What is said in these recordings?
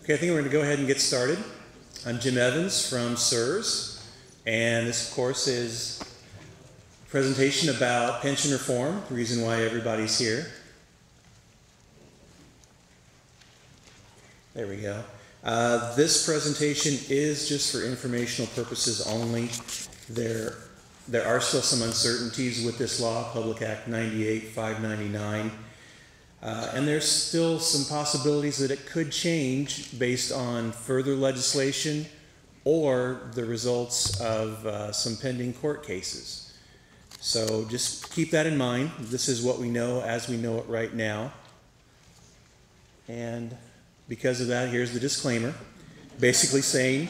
Okay, I think we're going to go ahead and get started. I'm Jim Evans from SURS, and this course is a presentation about pension reform, the reason why everybody's here. There we go. This presentation is just for informational purposes only. There are still some uncertainties with this law, Public Act 98-599. And there's still some possibilities that it could change based on further legislation or the results of some pending court cases. So just keep that in mind. This is what we know as we know it right now. And because of that, here's the disclaimer. Basically saying,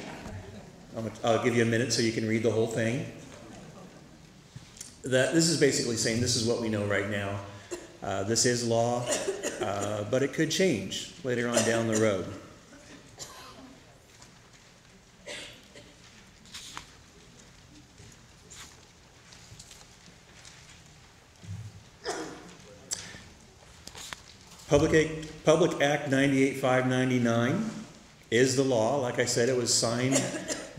I'll give you a minute so you can read the whole thing. That this is basically saying this is what we know right now. This is law, but it could change later on down the road. Public Act 98-599 is the law. Like I said, it was signed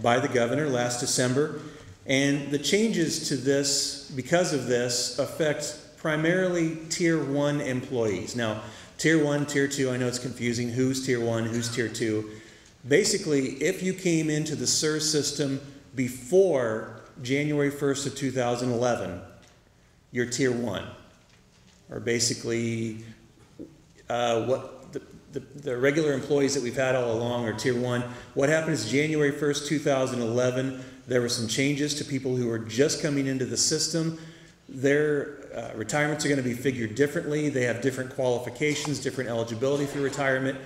by the governor last December. And the changes to this, because of this, affect primarily Tier 1 employees. Now, Tier 1, Tier 2, I know it's confusing. Who's Tier 1, who's Tier 2? Basically, if you came into the SURS system before January 1st of 2011, you're Tier 1. Or basically, what the regular employees that we've had all along are Tier 1. What happened is January 1st, 2011, there were some changes to people who were just coming into the system. Their retirements are going to be figured differently. They have different qualifications, different eligibility for retirement.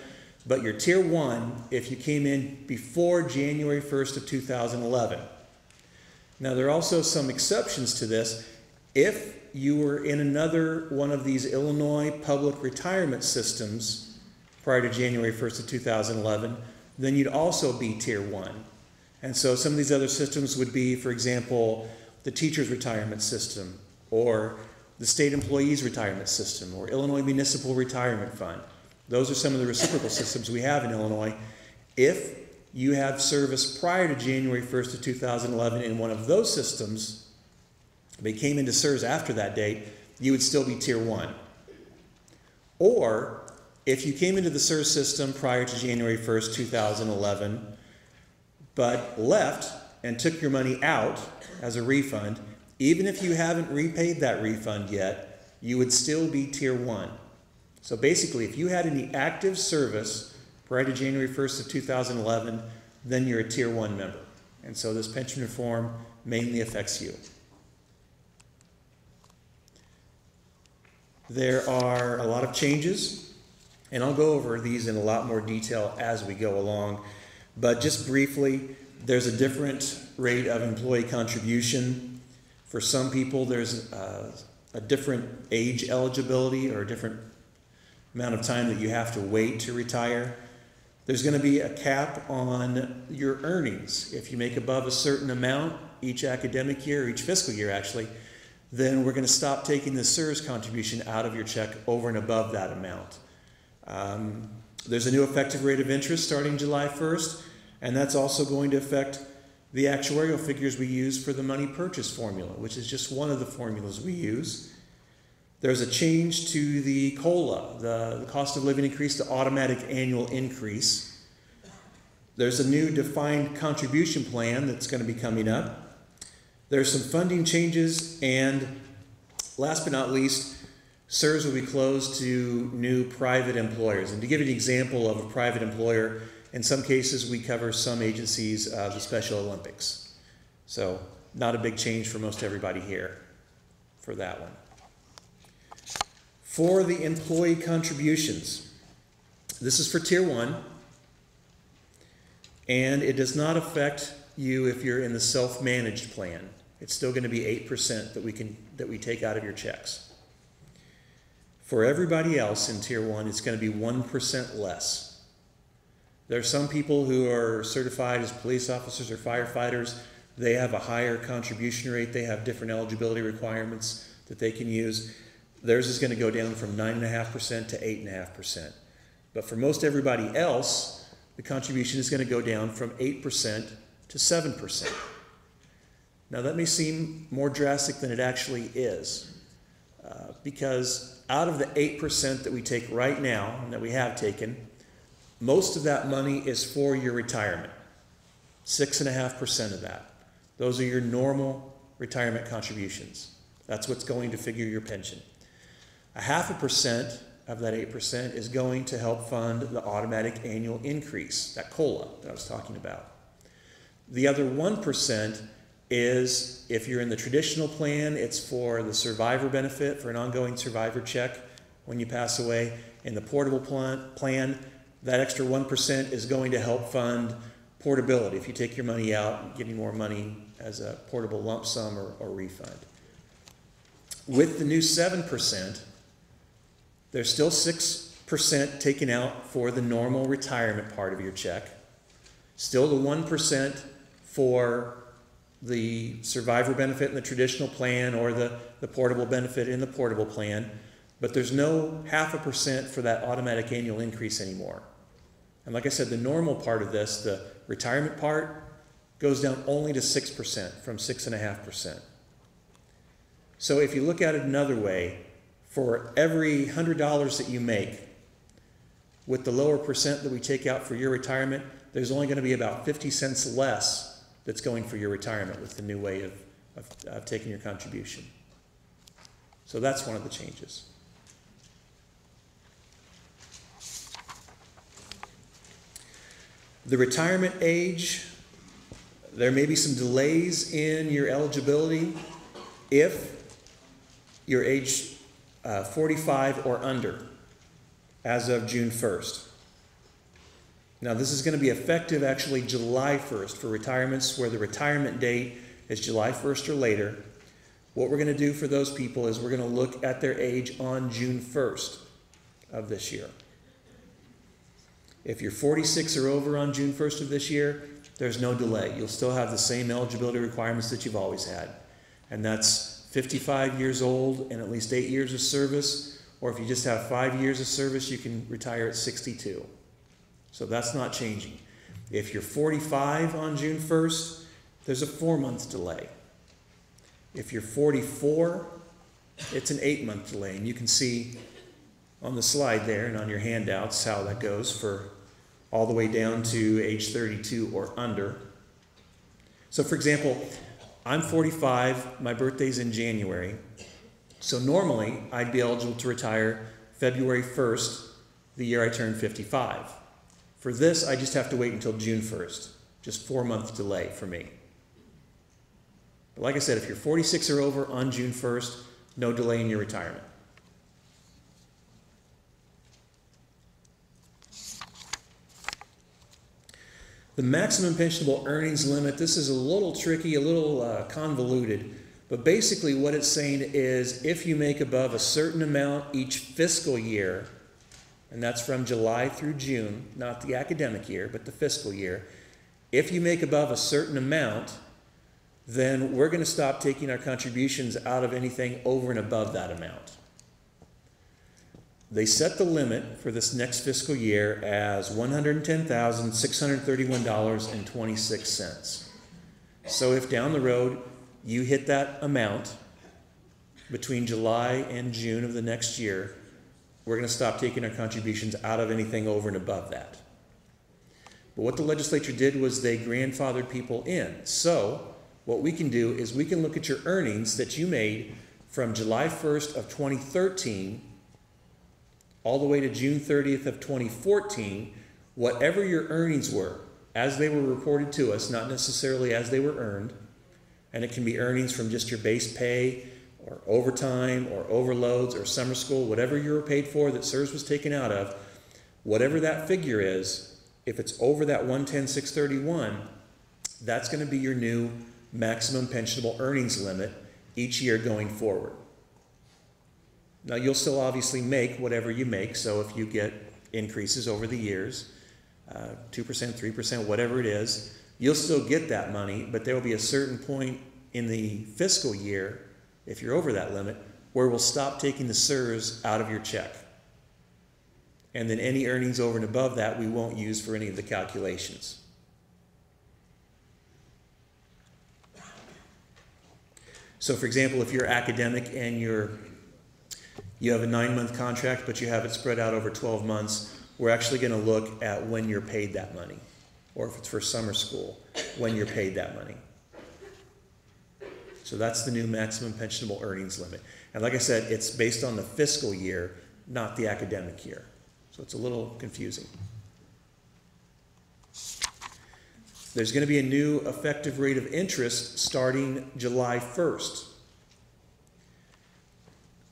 But you're Tier 1 if you came in before January 1st of 2011. Now, there are also some exceptions to this. If you were in another one of these Illinois public retirement systems prior to January 1st of 2011, then you'd also be Tier 1. And so some of these other systems would be, for example, the teacher's retirement system, or the state employees retirement system, or Illinois Municipal Retirement Fund. Those are some of the reciprocal systems we have in Illinois. If you have service prior to January 1st of 2011 in one of those systems, they came into SURS after that date, you would still be Tier 1. Or if you came into the SURS system prior to January 1st, 2011, but left and took your money out as a refund, even if you haven't repaid that refund yet, you would still be Tier 1. So basically, if you had any active service prior to January 1st of 2011, then you're a Tier 1 member. And so this pension reform mainly affects you. There are a lot of changes, and I'll go over these in a lot more detail as we go along. But just briefly, there's a different rate of employee contribution. For some people, there's a different age eligibility or a different amount of time that you have to wait to retire. There's going to be a cap on your earnings. If you make above a certain amount each academic year, or each fiscal year actually, then we're going to stop taking the SURS contribution out of your check over and above that amount. There's a new effective rate of interest starting July 1st, and that's also going to affect the actuarial figures we use for the money purchase formula, which is just one of the formulas we use. There's a change to the COLA, the cost of living increase, the automatic annual increase. There's a new defined contribution plan that's going to be coming up. There's some funding changes, and last but not least, SURS will be closed to new private employers. And to give you an example of a private employer, in some cases we cover some agencies of the Special Olympics. So not a big change for most everybody here for that one. For the employee contributions, this is for Tier 1, and it does not affect you if you're in the self-managed plan. It's still going to be 8% that we take out of your checks. For everybody else in Tier 1, it's going to be 1% less. There are some people who are certified as police officers or firefighters. They have a higher contribution rate. They have different eligibility requirements that they can use. Theirs is going to go down from 9.5% to 8.5%. But for most everybody else, the contribution is going to go down from 8% to 7%. Now that may seem more drastic than it actually is, because out of the 8% that we take right now, and that we have taken, most of that money is for your retirement. 6.5% of that. Those are your normal retirement contributions. That's what's going to figure your pension. 0.5% of that 8% is going to help fund the automatic annual increase, that COLA that I was talking about. The other 1% is, if you're in the traditional plan, it's for the survivor benefit, for an ongoing survivor check when you pass away. In the portable plan, that extra 1% is going to help fund portability. If you take your money out, give you more money as a portable lump sum or refund. With the new 7%, there's still 6% taken out for the normal retirement part of your check. Still the 1% for the survivor benefit in the traditional plan or the portable benefit in the portable plan. But there's no 0.5% for that automatic annual increase anymore. And like I said, the normal part of this, the retirement part, goes down only to 6% from 6.5%. So if you look at it another way, for every $100 that you make, with the lower percent that we take out for your retirement, there's only going to be about 50 cents less that's going for your retirement with the new way of taking your contribution. So that's one of the changes. The retirement age, there may be some delays in your eligibility if you're age 45 or under as of June 1st. Now this is going to be effective actually July 1st for retirements where the retirement date is July 1st or later. What we're going to do for those people is we're going to look at their age on June 1st of this year. If you're 46 or over on June 1st of this year, there's no delay. You'll still have the same eligibility requirements that you've always had. And that's 55 years old and at least 8 years of service, or if you just have 5 years of service, you can retire at 62. So that's not changing. If you're 45 on June 1st, there's a 4-month delay. If you're 44, it's an 8-month delay. And you can see on the slide there and on your handouts how that goes for all the way down to age 32 or under. So for example, I'm 45, my birthday's in January. So normally I'd be eligible to retire February 1st, the year I turn 55. For this, I just have to wait until June 1st. Just 4-month delay for me. But like I said, if you're 46 or over on June 1st, no delay in your retirement. The maximum pensionable earnings limit, this is a little tricky, a little convoluted, but basically what it's saying is if you make above a certain amount each fiscal year, and that's from July through June, not the academic year, but the fiscal year, if you make above a certain amount, then we're going to stop taking our contributions out of anything over and above that amount. They set the limit for this next fiscal year as $110,631.26. So if down the road you hit that amount between July and June of the next year, we're going to stop taking our contributions out of anything over and above that. But what the legislature did was they grandfathered people in. So what we can do is we can look at your earnings that you made from July 1st of 2013 all the way to June 30th of 2014, whatever your earnings were, as they were reported to us, not necessarily as they were earned, and it can be earnings from just your base pay, or overtime, or overloads, or summer school, whatever you were paid for that SURS was taken out of, whatever that figure is, if it's over that 110,631, that's going to be your new maximum pensionable earnings limit each year going forward. Now, you'll still obviously make whatever you make, so if you get increases over the years, 2%, 3%, whatever it is, you'll still get that money, but there will be a certain point in the fiscal year, if you're over that limit, where we'll stop taking the SURS out of your check. And then any earnings over and above that we won't use for any of the calculations. So for example, if you're academic and you have a 9-month contract, but you have it spread out over 12 months, we're actually going to look at when you're paid that money. Or if it's for summer school, when you're paid that money. So that's the new maximum pensionable earnings limit. And like I said, it's based on the fiscal year, not the academic year. So it's a little confusing. There's going to be a new effective rate of interest starting July 1st.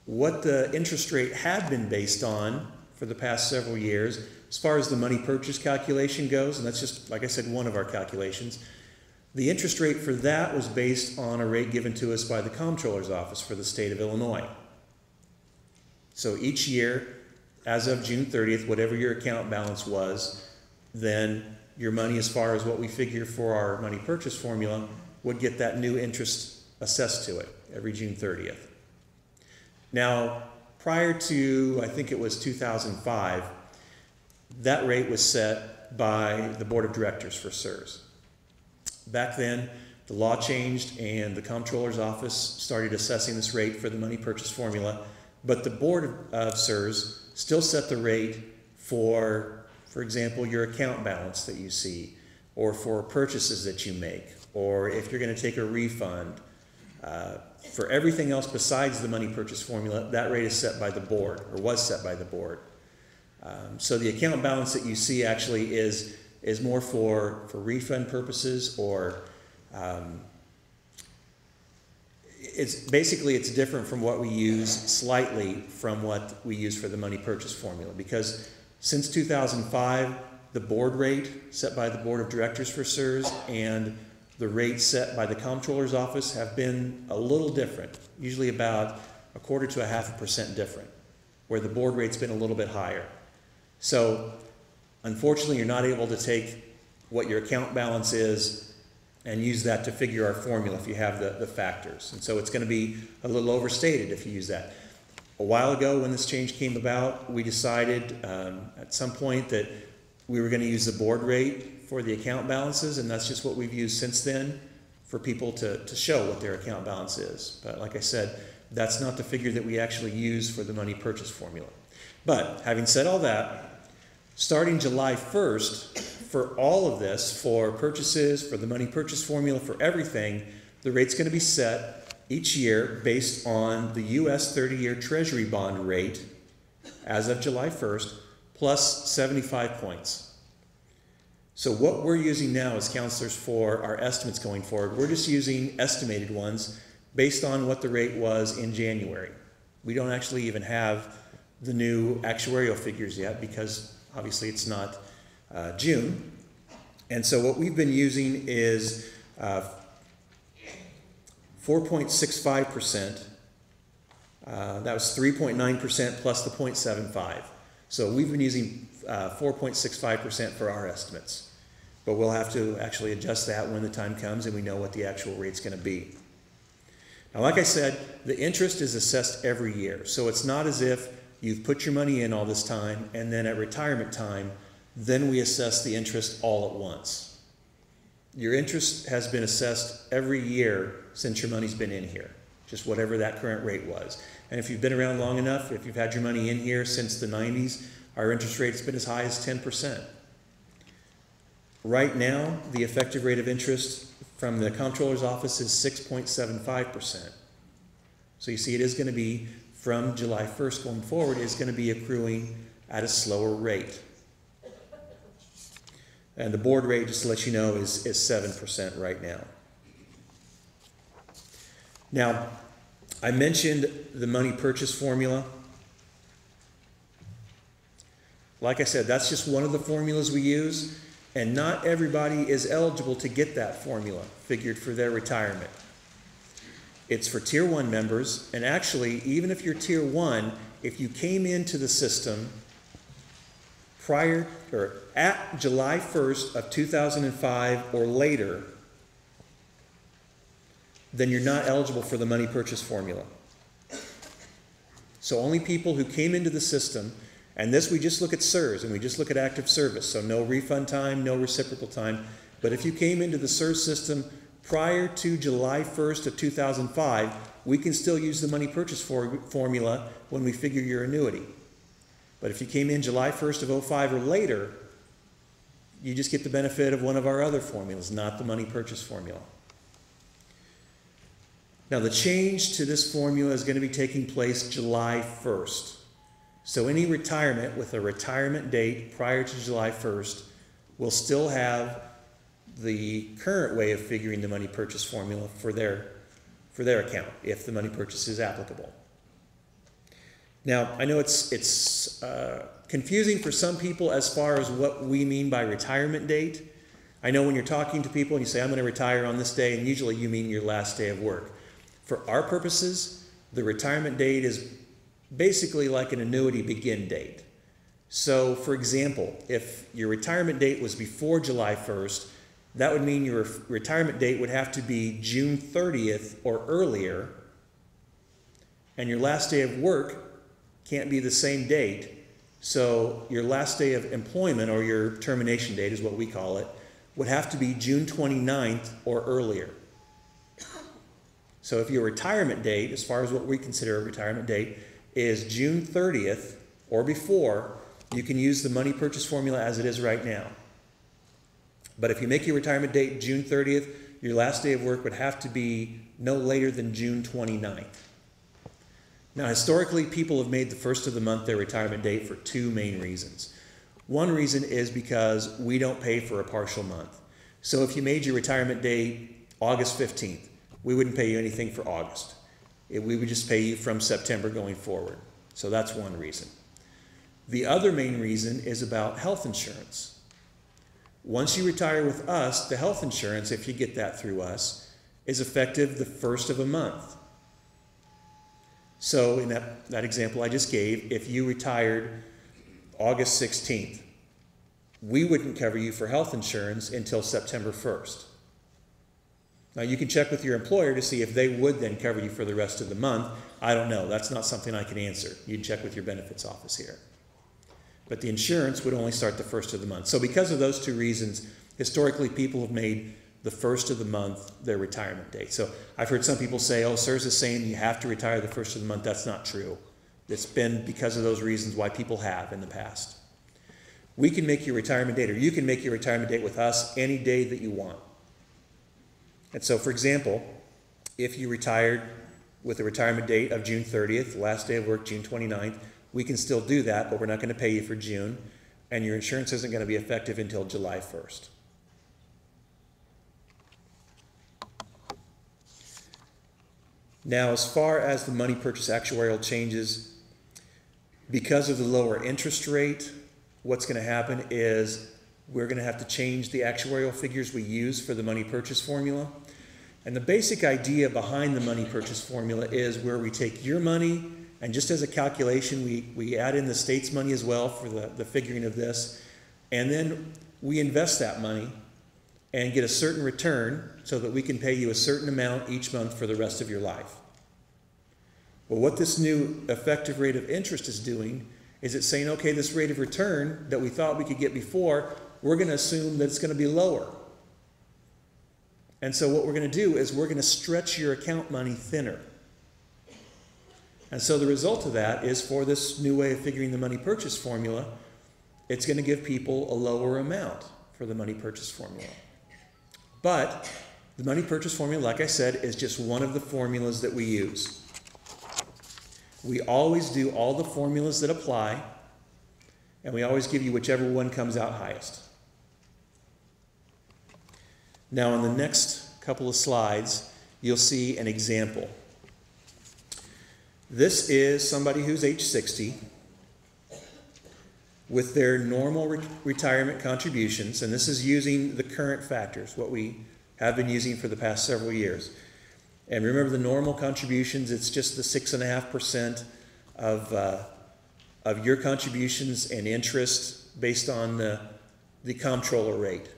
What the interest rate had been based on for the past several years, as far as the money purchase calculation goes, and that's just, like I said, one of our calculations, the interest rate for that was based on a rate given to us by the Comptroller's Office for the state of Illinois. So each year, as of June 30th, whatever your account balance was, then your money, as far as what we figure for our money purchase formula, would get that new interest assessed to it every June 30th. Now, prior to, I think it was 2005, that rate was set by the Board of Directors for SURS. Back then, the law changed and the Comptroller's Office started assessing this rate for the money purchase formula, but the Board of SURS still set the rate for example, your account balance that you see, or for purchases that you make, or if you're going to take a refund. For everything else besides the money purchase formula, that rate is set by the board, or was set by the board. So the account balance that you see actually is more for refund purposes, or it's different from what we use, slightly from what we use for the money purchase formula, because since 2005, the board rate set by the Board of Directors for SURS and the rate set by the Comptroller's Office have been a little different, usually about 1/4 to 1/2% different, where the board rate's been a little bit higher. So unfortunately, you're not able to take what your account balance is and use that to figure our formula if you have the factors. And so it's going to be a little overstated if you use that. A while ago, when this change came about, we decided at some point that we were going to use the board rate for the account balances, and that's just what we've used since then for people to show what their account balance is. But like I said, that's not the figure that we actually use for the money purchase formula. But having said all that, starting July 1st, for all of this, for purchases, for the money purchase formula, for everything, the rate's going to be set each year based on the U.S. 30-year Treasury bond rate as of July 1st, plus 75 points. So what we're using now as counselors for our estimates going forward, we're just using estimated ones based on what the rate was in January. We don't actually even have the new actuarial figures yet because obviously it's not June. And so what we've been using is 4.65%. That was 3.9% plus the 0.75. So we've been using 4.65% for our estimates. But we'll have to actually adjust that when the time comes and we know what the actual rate's going to be. Now, like I said, the interest is assessed every year. So it's not as if you've put your money in all this time and then at retirement time, then we assess the interest all at once. Your interest has been assessed every year since your money's been in here, just whatever that current rate was. And if you've been around long enough, if you've had your money in here since the 90s, our interest rate has been as high as 10%. Right now, the effective rate of interest from the Comptroller's Office is 6.75%. So you see it is going to be, from July 1st going forward, is going to be accruing at a slower rate. And the board rate, just to let you know, is 7% right now. Now, I mentioned the money purchase formula. Like I said, that's just one of the formulas we use, and not everybody is eligible to get that formula figured for their retirement. It's for Tier 1 members, and actually, even if you're Tier 1, if you came into the system prior or at July 1st of 2005 or later, then you're not eligible for the money purchase formula. So only people who came into the system And this, we just look at SURS, and we just look at active service, so no refund time, no reciprocal time. But if you came into the SURS system prior to July 1st of 2005, we can still use the money purchase formula when we figure your annuity. But if you came in July 1st of 05 or later, you just get the benefit of one of our other formulas, not the money purchase formula. Now, the change to this formula is going to be taking place July 1st. So any retirement with a retirement date prior to July 1st will still have the current way of figuring the money purchase formula for their account, if the money purchase is applicable. Now, I know it's confusing for some people as far as what we mean by retirement date. I know when you're talking to people and you say, I'm going to retire on this day, and usually you mean your last day of work. For our purposes, the retirement date is basically like an annuity begin date. So, for example, if your retirement date was before July 1st, that would mean your retirement date would have to be June 30th or earlier, and your last day of work can't be the same date. So your last day of employment, or your termination date is what we call it, would have to be June 29th or earlier. So if your retirement date, as far as what we consider a retirement date, is June 30th or before, you can use the money purchase formula as it is right now. But if you make your retirement date June 30th, your last day of work would have to be no later than June 29th. Now, historically, people have made the first of the month their retirement date for two main reasons. One reason is because we don't pay for a partial month. So if you made your retirement date August 15th, we wouldn't pay you anything for August. We would just pay you from September going forward. So that's one reason. The other main reason is about health insurance. Once you retire with us, the health insurance, if you get that through us, is effective the first of a month. So in that example I just gave, if you retired August 16th, we wouldn't cover you for health insurance until September 1st. Now, you can check with your employer to see if they would then cover you for the rest of the month. I don't know. That's not something I can answer. You'd check with your benefits office here. But the insurance would only start the first of the month. So because of those two reasons, historically, people have made the first of the month their retirement date. So I've heard some people say, oh, SURS is saying you have to retire the first of the month. That's not true. It's been because of those reasons why people have in the past. We can make your retirement date, or you can make your retirement date with us any day that you want. And so, for example, if you retired with a retirement date of June 30th, last day of work June 29th, we can still do that, but we're not going to pay you for June, and your insurance isn't going to be effective until July 1st. Now, as far as the money purchase actuarial changes, because of the lower interest rate, what's going to happen is we're going to have to change the actuarial figures we use for the money purchase formula. And the basic idea behind the money purchase formula is where we take your money, and just as a calculation, we add in the state's money as well for the figuring of this, and then we invest that money and get a certain return so that we can pay you a certain amount each month for the rest of your life. Well, what this new effective rate of interest is doing is it's saying, okay, this rate of return that we thought we could get before, we're going to assume that it's going to be lower. And so what we're going to do is we're going to stretch your account money thinner. And so the result of that is, for this new way of figuring the money purchase formula, it's going to give people a lower amount for the money purchase formula. But the money purchase formula, like I said, is just one of the formulas that we use. We always do all the formulas that apply, and we always give you whichever one comes out highest. Now, in the next couple of slides, you'll see an example. This is somebody who's age 60 with their normal retirement contributions, and this is using the current factors, what we have been using for the past several years. And remember, the normal contributions, it's just the 6.5% of your contributions and interest based on the comptroller rate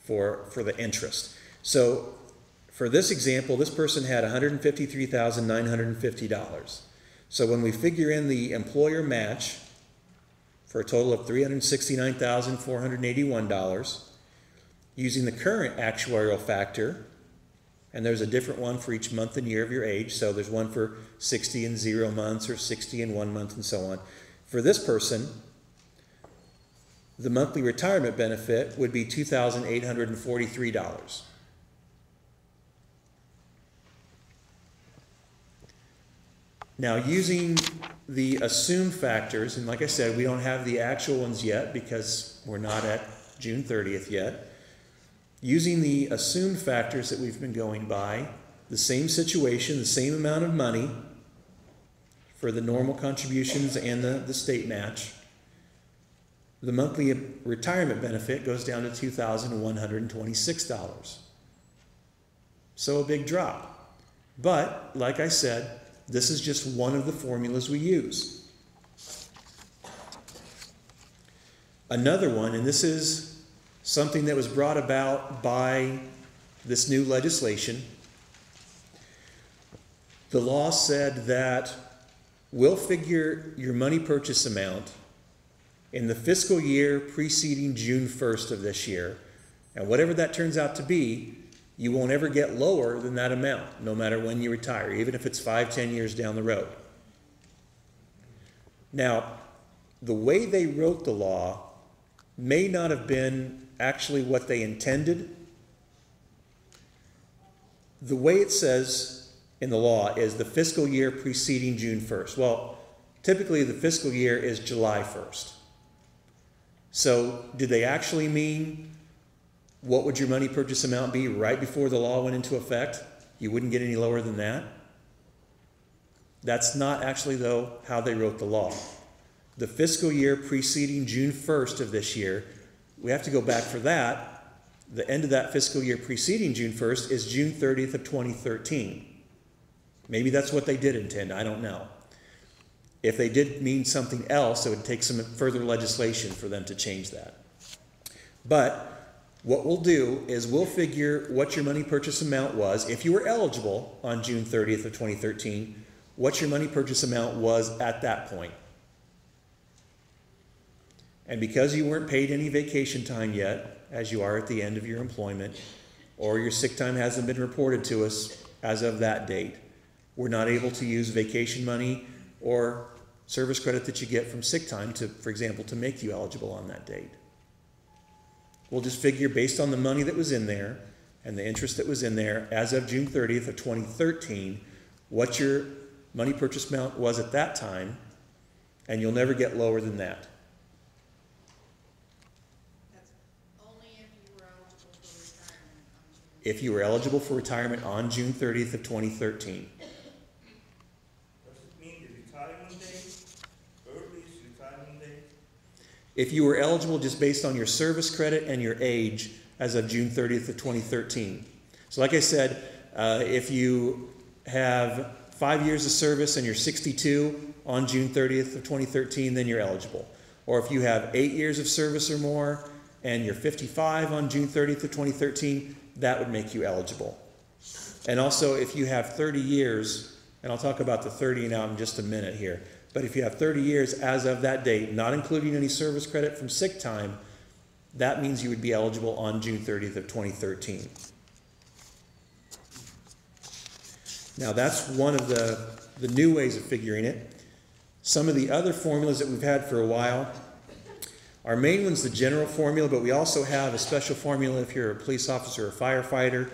for the interest. So for this example, this person had $153,950. So when we figure in the employer match, for a total of $369,481. Using the current actuarial factor, and there's a different one for each month and year of your age, so there's one for 60 and 0 months or 60 and 1 month and so on. For this person, the monthly retirement benefit would be $2,843. Now, using the assumed factors, and like I said, we don't have the actual ones yet because we're not at June 30th yet. Using the assumed factors that we've been going by, the same situation, the same amount of money for the normal contributions and the state match, the monthly retirement benefit goes down to $2,126. So a big drop. But, like I said, this is just one of the formulas we use. Another one, and this is something that was brought about by this new legislation. The law said that we'll figure your money purchase amount in the fiscal year preceding June 1st of this year, and whatever that turns out to be, you won't ever get lower than that amount, no matter when you retire, even if it's 5, 10 years down the road. Now, the way they wrote the law may not have been actually what they intended. The way it says in the law is the fiscal year preceding June 1st. Well, typically the fiscal year is July 1st. So did they actually mean what would your money purchase amount be right before the law went into effect? You wouldn't get any lower than that? That's not actually, though, how they wrote the law. The fiscal year preceding June 1st of this year, we have to go back for that. The end of that fiscal year preceding June 1st is June 30th of 2013. Maybe that's what they did intend, I don't know. If they did mean something else, it would take some further legislation for them to change that. But what we'll do is we'll figure what your money purchase amount was, if you were eligible on June 30th of 2013, what your money purchase amount was at that point. And because you weren't paid any vacation time yet, as you are at the end of your employment, or your sick time hasn't been reported to us as of that date, we're not able to use vacation money or service credit that you get from sick time to, for example, to make you eligible on that date. We'll just figure based on the money that was in there and the interest that was in there as of June 30th of 2013, what your money purchase amount was at that time, and you'll never get lower than that. That's only if you were eligible for retirement on June 30th of 2013. Does it mean the retirement date, earliest retirement date? If you were eligible just based on your service credit and your age as of June 30th of 2013. So like I said, if you have 5 years of service and you're 62 on June 30th of 2013, then you're eligible. Or if you have 8 years of service or more and you're 55 on June 30th of 2013, that would make you eligible. And also if you have 30 years, and I'll talk about the 30 now in just a minute here, but if you have 30 years as of that date, not including any service credit from sick time, that means you would be eligible on June 30th of 2013. Now that's one of the new ways of figuring it. Some of the other formulas that we've had for a while, our main one's the general formula, but we also have a special formula if you're a police officer or a firefighter.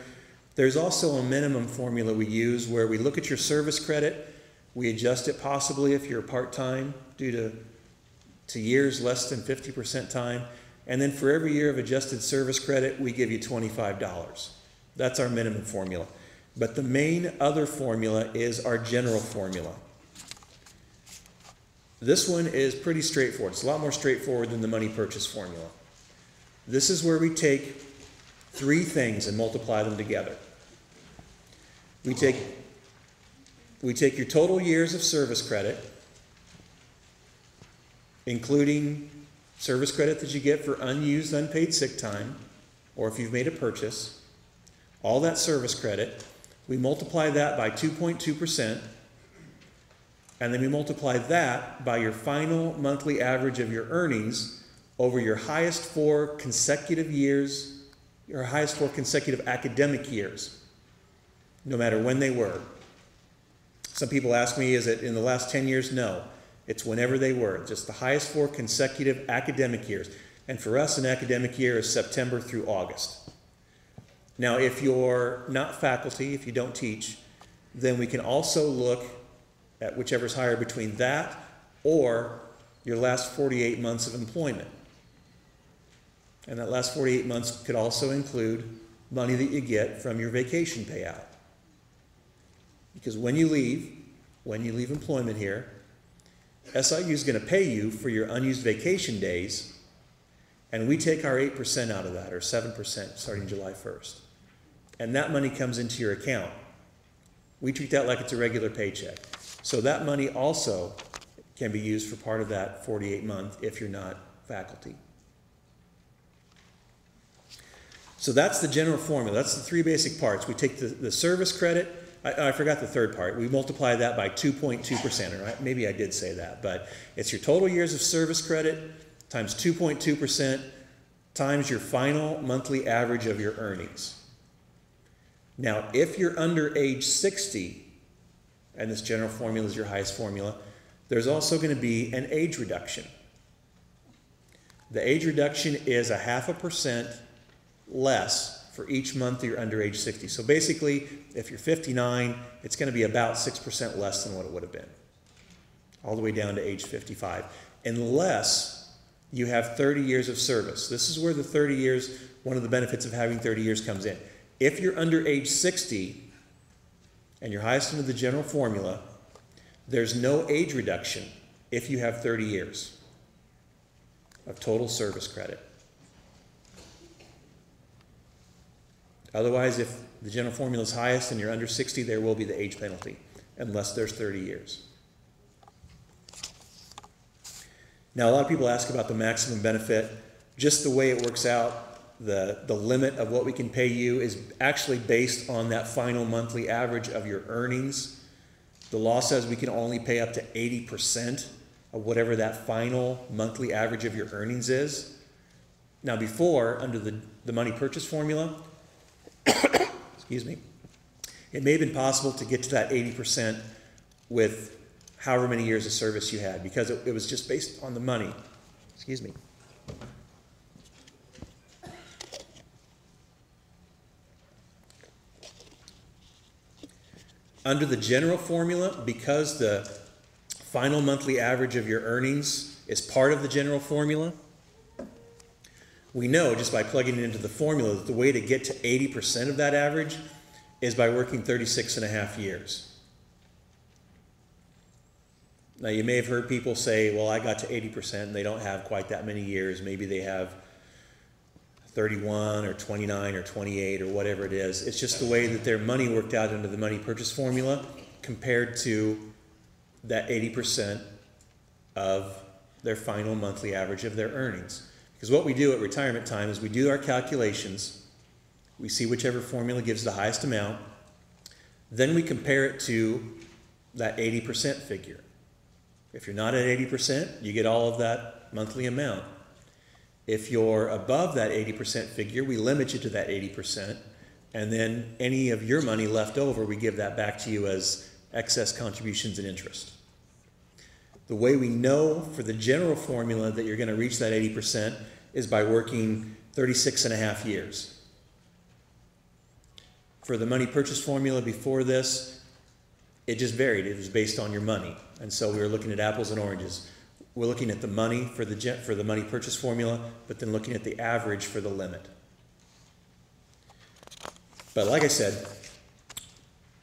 There's also a minimum formula we use where we look at your service credit, we adjust it possibly if you're part-time due to years less than 50% time, and then for every year of adjusted service credit, we give you $25. That's our minimum formula. But the main other formula is our general formula. This one is pretty straightforward. It's a lot more straightforward than the money purchase formula. This is where we take three things and multiply them together. We take your total years of service credit, including service credit that you get for unused, unpaid sick time, or if you've made a purchase, all that service credit, we multiply that by 2.2%, And then we multiply that by your final monthly average of your earnings over your highest 4 consecutive years, your highest 4 consecutive academic years, no matter when they were. Some people ask me, is it in the last 10 years? No. It's whenever they were, just the highest 4 consecutive academic years. And for us, an academic year is September through August. Now, if you're not faculty, if you don't teach, then we can also look at whichever's higher between that or your last 48 months of employment. And that last 48 months could also include money that you get from your vacation payout. Because when you leave employment here, SIU is going to pay you for your unused vacation days, and we take our 8% out of that, or 7% starting July 1st. And that money comes into your account. We treat that like it's a regular paycheck. So that money also can be used for part of that 48-month if you're not faculty. So that's the general formula. That's the 3 basic parts. We take the service credit. I forgot the third part. We multiply that by 2.2%, or maybe I did say that, but it's your total years of service credit times 2.2% times your final monthly average of your earnings. Now, if you're under age 60, and this general formula is your highest formula, there's also going to be an age reduction. The age reduction is 0.5% less for each month you're under age 60. So basically, if you're 59, it's going to be about 6% less than what it would have been, all the way down to age 55, unless you have 30 years of service. This is where the 30 years, one of the benefits of having 30 years comes in. If you're under age 60 and you're highest under the general formula, there's no age reduction if you have 30 years of total service credit. Otherwise, if the general formula is highest and you're under 60, there will be the age penalty, unless there's 30 years. Now, a lot of people ask about the maximum benefit. Just the way it works out, the limit of what we can pay you is actually based on that final monthly average of your earnings. The law says we can only pay up to 80% of whatever that final monthly average of your earnings is. Now, before, under the money purchase formula, excuse me, it may have been possible to get to that 80% with however many years of service you had, because it was just based on the money. Excuse me. Under the general formula, because the final monthly average of your earnings is part of the general formula, we know just by plugging it into the formula that the way to get to 80% of that average is by working 36.5 years. Now, you may have heard people say, well, I got to 80% and they don't have quite that many years. Maybe they have 31 or 29 or 28 or whatever it is. It's just the way that their money worked out under the money purchase formula compared to that 80% of their final monthly average of their earnings. Because what we do at retirement time is we do our calculations, we see whichever formula gives the highest amount, then we compare it to that 80% figure. If you're not at 80%, you get all of that monthly amount. If you're above that 80% figure, we limit you to that 80%, and then any of your money left over, we give that back to you as excess contributions and interest. The way we know for the general formula that you're going to reach that 80% is by working 36.5 years. For the money purchase formula before this, it just varied. It was based on your money. And so we were looking at apples and oranges. We're looking at the money for the money purchase formula, but then looking at the average for the limit. But like I said,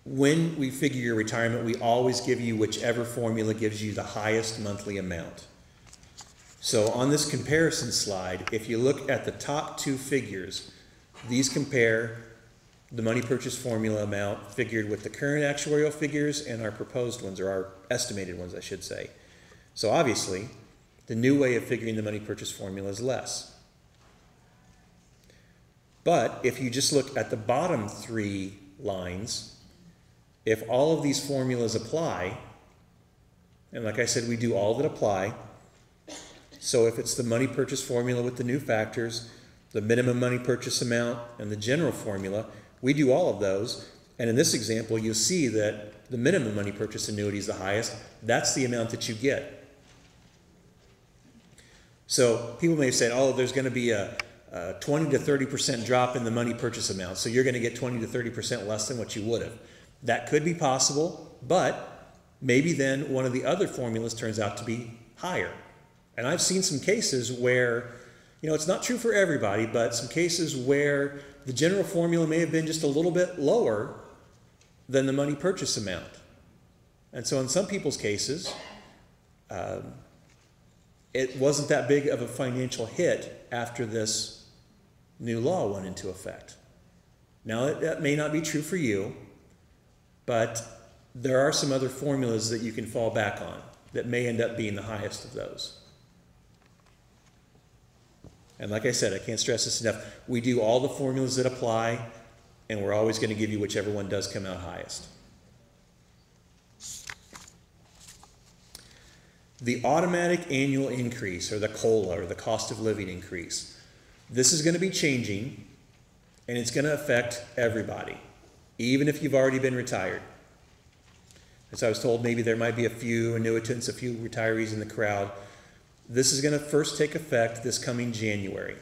when we figure your retirement, we always give you whichever formula gives you the highest monthly amount. So on this comparison slide, if you look at the top 2 figures, these compare the money purchase formula amount figured with the current actuarial figures and our proposed ones, or our estimated ones, I should say. So obviously, the new way of figuring the money purchase formula is less. But if you just look at the bottom 3 lines, if all of these formulas apply, And like I said, we do all that apply. So if it's the money purchase formula with the new factors, the minimum money purchase amount, and the general formula, we do all of those. And in this example, you'll see that the minimum money purchase annuity is the highest. That's the amount that you get. So people may say, oh, there's going to be a 20 to 30% drop in the money purchase amount, so you're going to get 20 to 30% less than what you would have. That could be possible, but maybe then one of the other formulas turns out to be higher. And I've seen some cases where, it's not true for everybody, but some cases where the general formula may have been just a little bit lower than the money purchase amount. And so in some people's cases, it wasn't that big of a financial hit after this new law went into effect. Now, that may not be true for you, but there are some other formulas that you can fall back on that may end up being the highest of those. And like I said, I can't stress this enough. We do all the formulas that apply, and we're always going to give you whichever one does come out highest. The automatic annual increase, or the COLA, or the cost of living increase. This is going to be changing, and it's going to affect everybody, even if you've already been retired. As I was told, maybe there might be a few annuitants, a few retirees in the crowd. This is going to first take effect this coming January.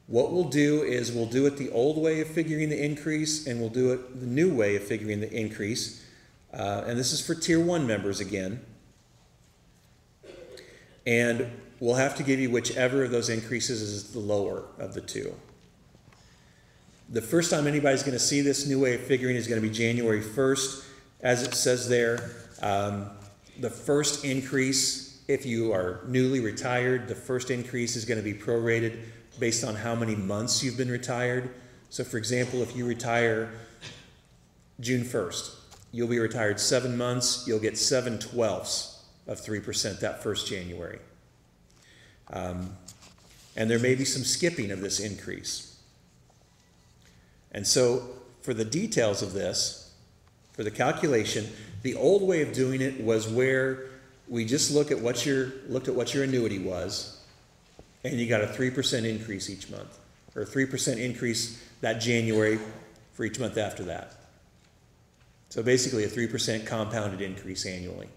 What we'll do is we'll do it the old way of figuring the increase, and we'll do it the new way of figuring the increase. And this is for Tier 1 members again. And we'll have to give you whichever of those increases is the lower of the two. The first time anybody's going to see this new way of figuring is going to be January 1st. As it says there, the first increase, if you are newly retired, the first increase is going to be prorated based on how many months you've been retired. So for example, if you retire June 1st, you'll be retired 7 months, you'll get 7/12 of 3% that first January. And there may be some skipping of this increase. And so for the details of this, for the calculation, the old way of doing it was where we just looked at what your annuity was, and you got a 3% increase each month, or a 3% increase that January for each month after that. So basically a 3% compounded increase annually.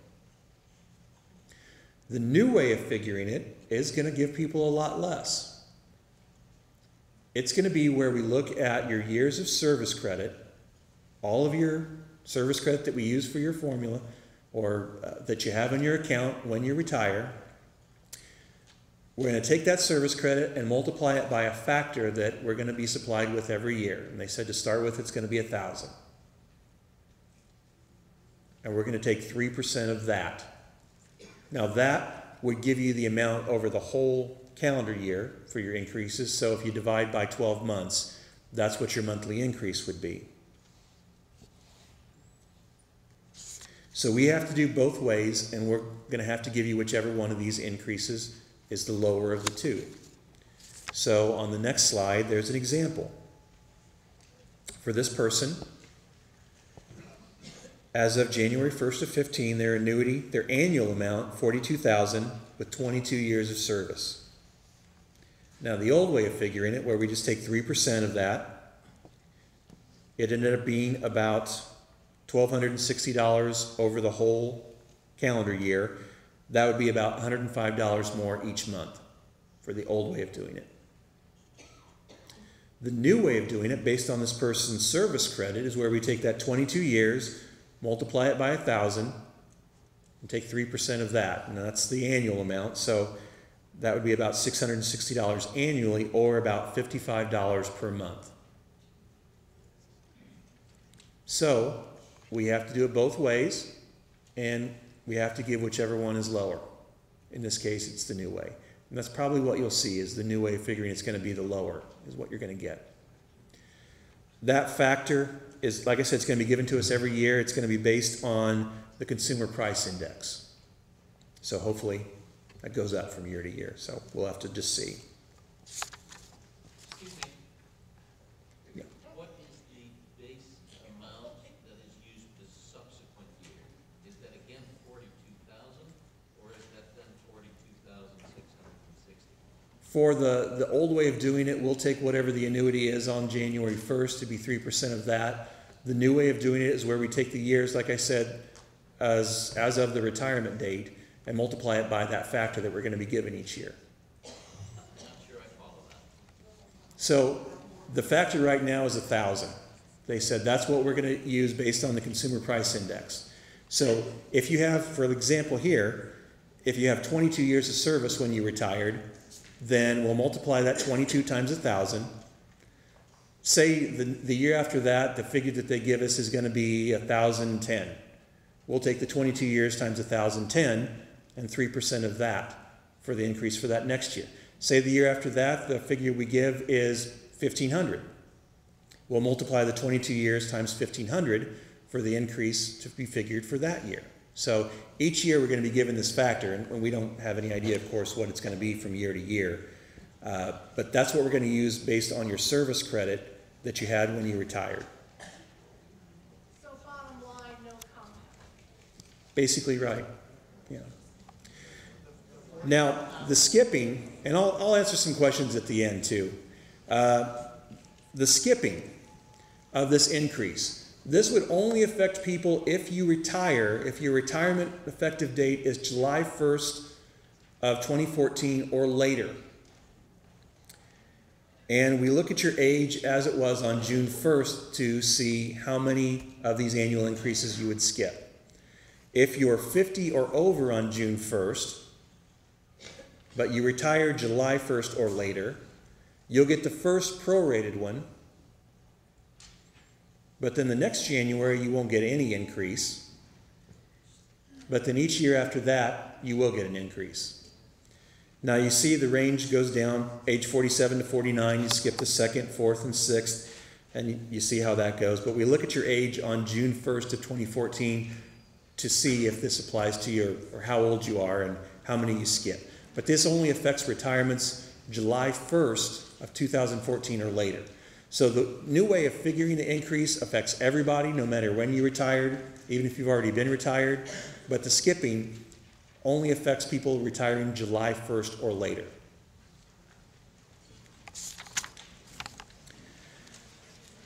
The new way of figuring it is going to give people a lot less. It's going to be where we look at your years of service credit, all of your service credit that we use for your formula, or that you have in your account when you retire. We're going to take that service credit and multiply it by a factor that we're going to be supplied with every year. And they said to start with, it's going to be 1,000. And we're going to take 3% of that. Now that would give you the amount over the whole calendar year for your increases. So if you divide by 12 months, that's what your monthly increase would be. So we have to do both ways, and we're going to have to give you whichever one of these increases is the lower of the two. So on the next slide, there's an example. For this person, as of January 1st of 15, their annuity, their annual amount, $42,000 with 22 years of service. Now the old way of figuring it, where we just take 3% of that, it ended up being about $1,260 over the whole calendar year. That would be about $105 more each month for the old way of doing it. The new way of doing it, based on this person's service credit, is where we take that 22 years, multiply it by 1,000, and take 3% of that, and that's the annual amount. So that would be about $660 annually, or about $55 per month. So we have to do it both ways, and we have to give whichever one is lower. In this case, it's the new way. And that's probably what you'll see, is the new way of figuring it's going to be the lower, is what you're going to get. That factor is, like I said, it's going to be given to us every year. It's going to be based on the Consumer Price Index. So hopefully that goes up from year to year. So we'll have to just see. Excuse me. Yeah. What is the base amount that is used the subsequent year? Is that a For the old way of doing it, we'll take whatever the annuity is on January 1st to be 3% of that. The new way of doing it is where we take the years, like I said, as of the retirement date and multiply it by that factor that we're going to be given each year. I'm not sure I follow that. So the factor right now is 1,000. They said that's what we're going to use based on the consumer price index. So if you have, for example here, if you have 22 years of service when you retired, then we'll multiply that 22 times 1,000. Say the year after that, the figure that they give us is going to be 1,010. We'll take the 22 years times 1,010 and 3% of that for the increase for that next year. Say the year after that, the figure we give is 1,500. We'll multiply the 22 years times 1,500 for the increase to be figured for that year. So each year we're going to be given this factor, and we don't have any idea, of course, what it's going to be from year to year. But that's what we're going to use based on your service credit that you had when you retired. So bottom line, no comment. Basically right. Yeah. Now, the skipping, and I'll answer some questions at the end too. The skipping of this increase. This would only affect people if you retire, if your retirement effective date is July 1st of 2014 or later. And we look at your age as it was on June 1st to see how many of these annual increases you would skip. If you're 50 or over on June 1st, but you retire July 1st or later, you'll get the first prorated one. But then the next January, you won't get any increase. But then each year after that, you will get an increase. Now you see the range goes down, age 47 to 49, you skip the 2nd, 4th, and 6th, and you see how that goes. But we look at your age on June 1st of 2014 to see if this applies to you or how old you are and how many you skip. But this only affects retirements July 1st of 2014 or later. So the new way of figuring the increase affects everybody, no matter when you retired, even if you've already been retired. But the skipping only affects people retiring July 1st or later.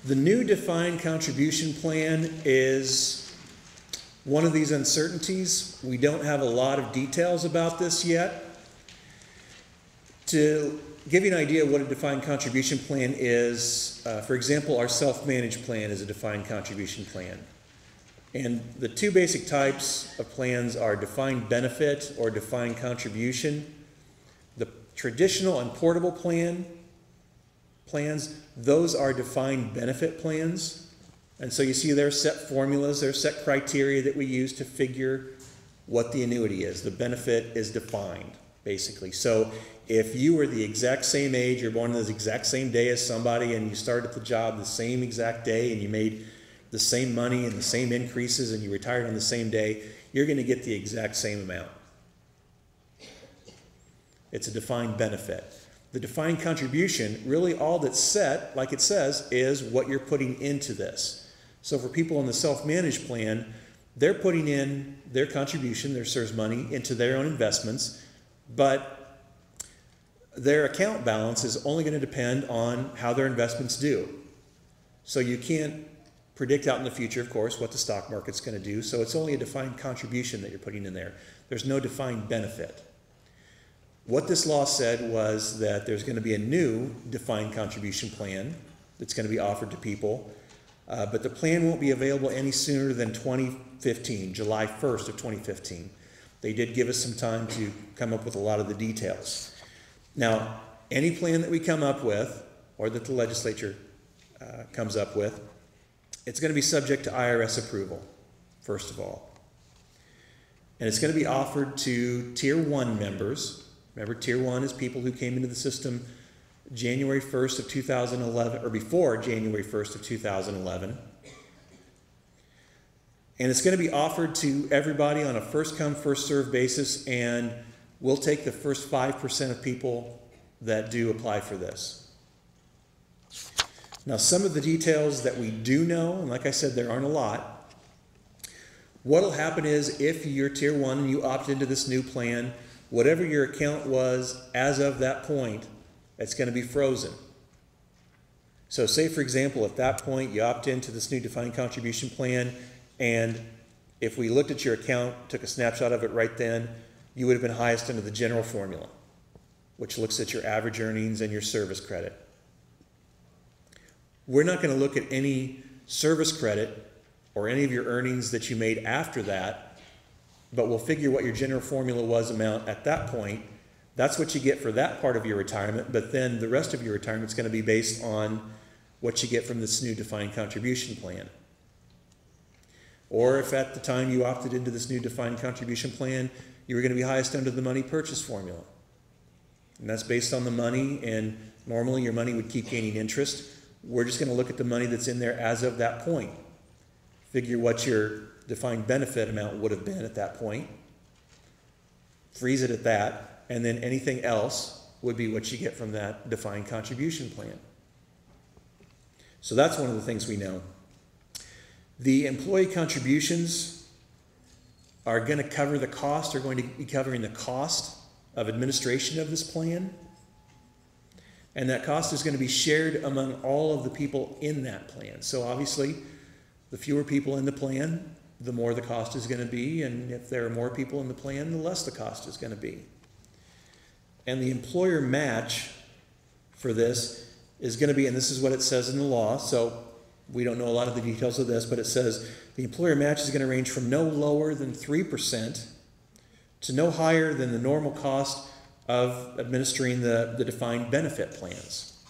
The new defined contribution plan is one of these uncertainties. We don't have a lot of details about this yet. To give you an idea of what a defined contribution plan is, for example, our self-managed plan is a defined contribution plan. And the two basic types of plans are defined benefit or defined contribution. The traditional and portable plans, those are defined benefit plans. And so you see there are set formulas, there are set criteria that we use to figure what the annuity is. The benefit is defined, basically. So if you were the exact same age, you're born on the exact same day as somebody, and you started the job the same exact day, and you made the same money and the same increases, and you retired on the same day, you're going to get the exact same amount. It's a defined benefit. The defined contribution, really all that's set, like it says, is what you're putting into this. So for people in the self-managed plan, they're putting in their contribution, their SURS money, into their own investments, but their account balance is only going to depend on how their investments do. So you can't predict out in the future, of course, what the stock market's going to do. So it's only a defined contribution that you're putting in there. There's no defined benefit. What this law said was that there's going to be a new defined contribution plan that's going to be offered to people, but the plan won't be available any sooner than 2015, July 1st of 2015. They did give us some time to come up with a lot of the details. Now, any plan that we come up with, or that the legislature comes up with, it's going to be subject to IRS approval, first of all. And it's going to be offered to Tier 1 members. Remember, Tier 1 is people who came into the system January 1st of 2011, or before January 1st of 2011. And it's going to be offered to everybody on a first-come, first-served basis, and we'll take the first 5% of people that do apply for this. Now, some of the details that we do know, and like I said, there aren't a lot. What will happen is if you're Tier 1 and you opt into this new plan, whatever your account was as of that point It's going to be frozen. So say, for example, at that point, you opt into this new defined contribution plan, and if we looked at your account, took a snapshot of it right then, you would have been highest under the general formula, which looks at your average earnings and your service credit. We're not going to look at any service credit or any of your earnings that you made after that, but we'll figure what your general formula was amount at that point. That's what you get for that part of your retirement, but then the rest of your retirement is going to be based on what you get from this new defined contribution plan. Or if at the time you opted into this new defined contribution plan, you were going to be highest under the money purchase formula. And that's based on the money, and normally your money would keep gaining interest. We're just going to look at the money that's in there as of that point. Figure what your defined benefit amount would have been at that point. Freeze it at that, and then anything else would be what you get from that defined contribution plan. So that's one of the things we know. The employee contributions are going to cover the cost, are going to be covering the cost of administration of this plan. And that cost is going to be shared among all of the people in that plan. So obviously, the fewer people in the plan, the more the cost is going to be. And if there are more people in the plan, the less the cost is going to be. And the employer match for this is going to be, and this is what it says in the law, so we don't know a lot of the details of this, but it says the employer match is going to range from no lower than 3% to no higher than the normal cost of administering the defined benefit plans.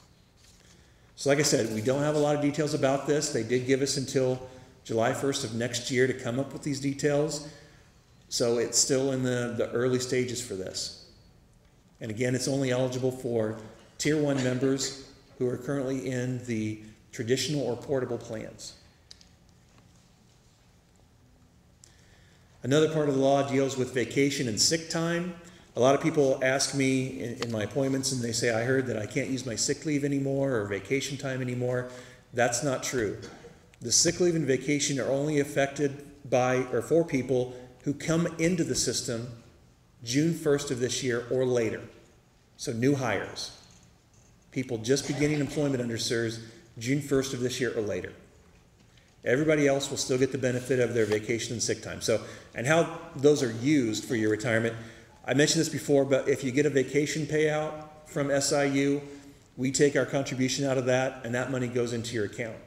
So like I said, we don't have a lot of details about this. They did give us until July 1st of next year to come up with these details. So it's still in the early stages for this. And again, it's only eligible for Tier 1 members who are currently in the traditional or portable plans. Another part of the law deals with vacation and sick time. A lot of people ask me in my appointments, and they say, I heard that I can't use my sick leave anymore or vacation time anymore. That's not true. The sick leave and vacation are only affected by or for people who come into the system June 1st of this year or later. So new hires. People just beginning employment under SURS June 1st of this year or later. Everybody else will still get the benefit of their vacation and sick time. So, and how those are used for your retirement, I mentioned this before, but if you get a vacation payout from SIU, we take our contribution out of that, and that money goes into your account.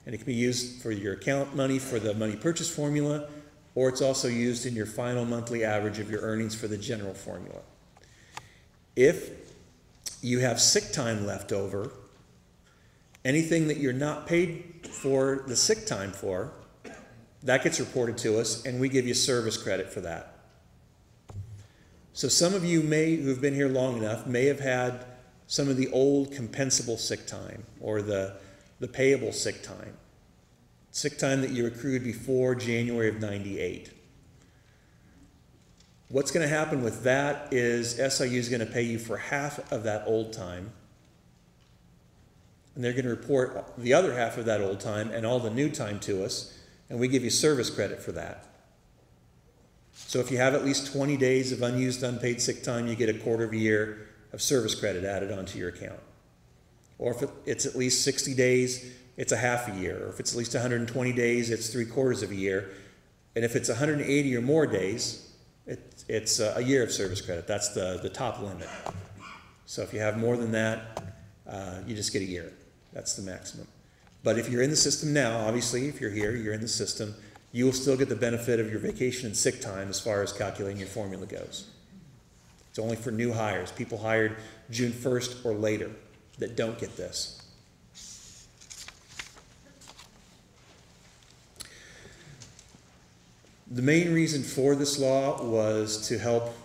And it can be used for your account money for the money purchase formula, or it's also used in your final monthly average of your earnings for the general formula. If you have sick time left over, anything that you're not paid for the sick time for, that gets reported to us, and we give you service credit for that. So some of you who've been here long enough, may have had some of the old compensable sick time or the payable sick time that you accrued before January of '98. What's going to happen with that is SIU is going to pay you for half of that old time, and they're going to report the other half of that old time and all the new time to us, and we give you service credit for that. So if you have at least 20 days of unused unpaid sick time, you get a quarter of a year of service credit added onto your account. Or if it's at least 60 days, it's a half a year. Or if it's at least 120 days, it's 3/4 of a year. And if it's 180 or more days, it's a year of service credit. That's the top limit. So if you have more than that, you just get a year. That's the maximum. But if you're in the system now, obviously, if you're here, you're in the system, you will still get the benefit of your vacation and sick time as far as calculating your formula goes. It's only for new hires, people hired June 1st or later that don't get this. The main reason for this law was to help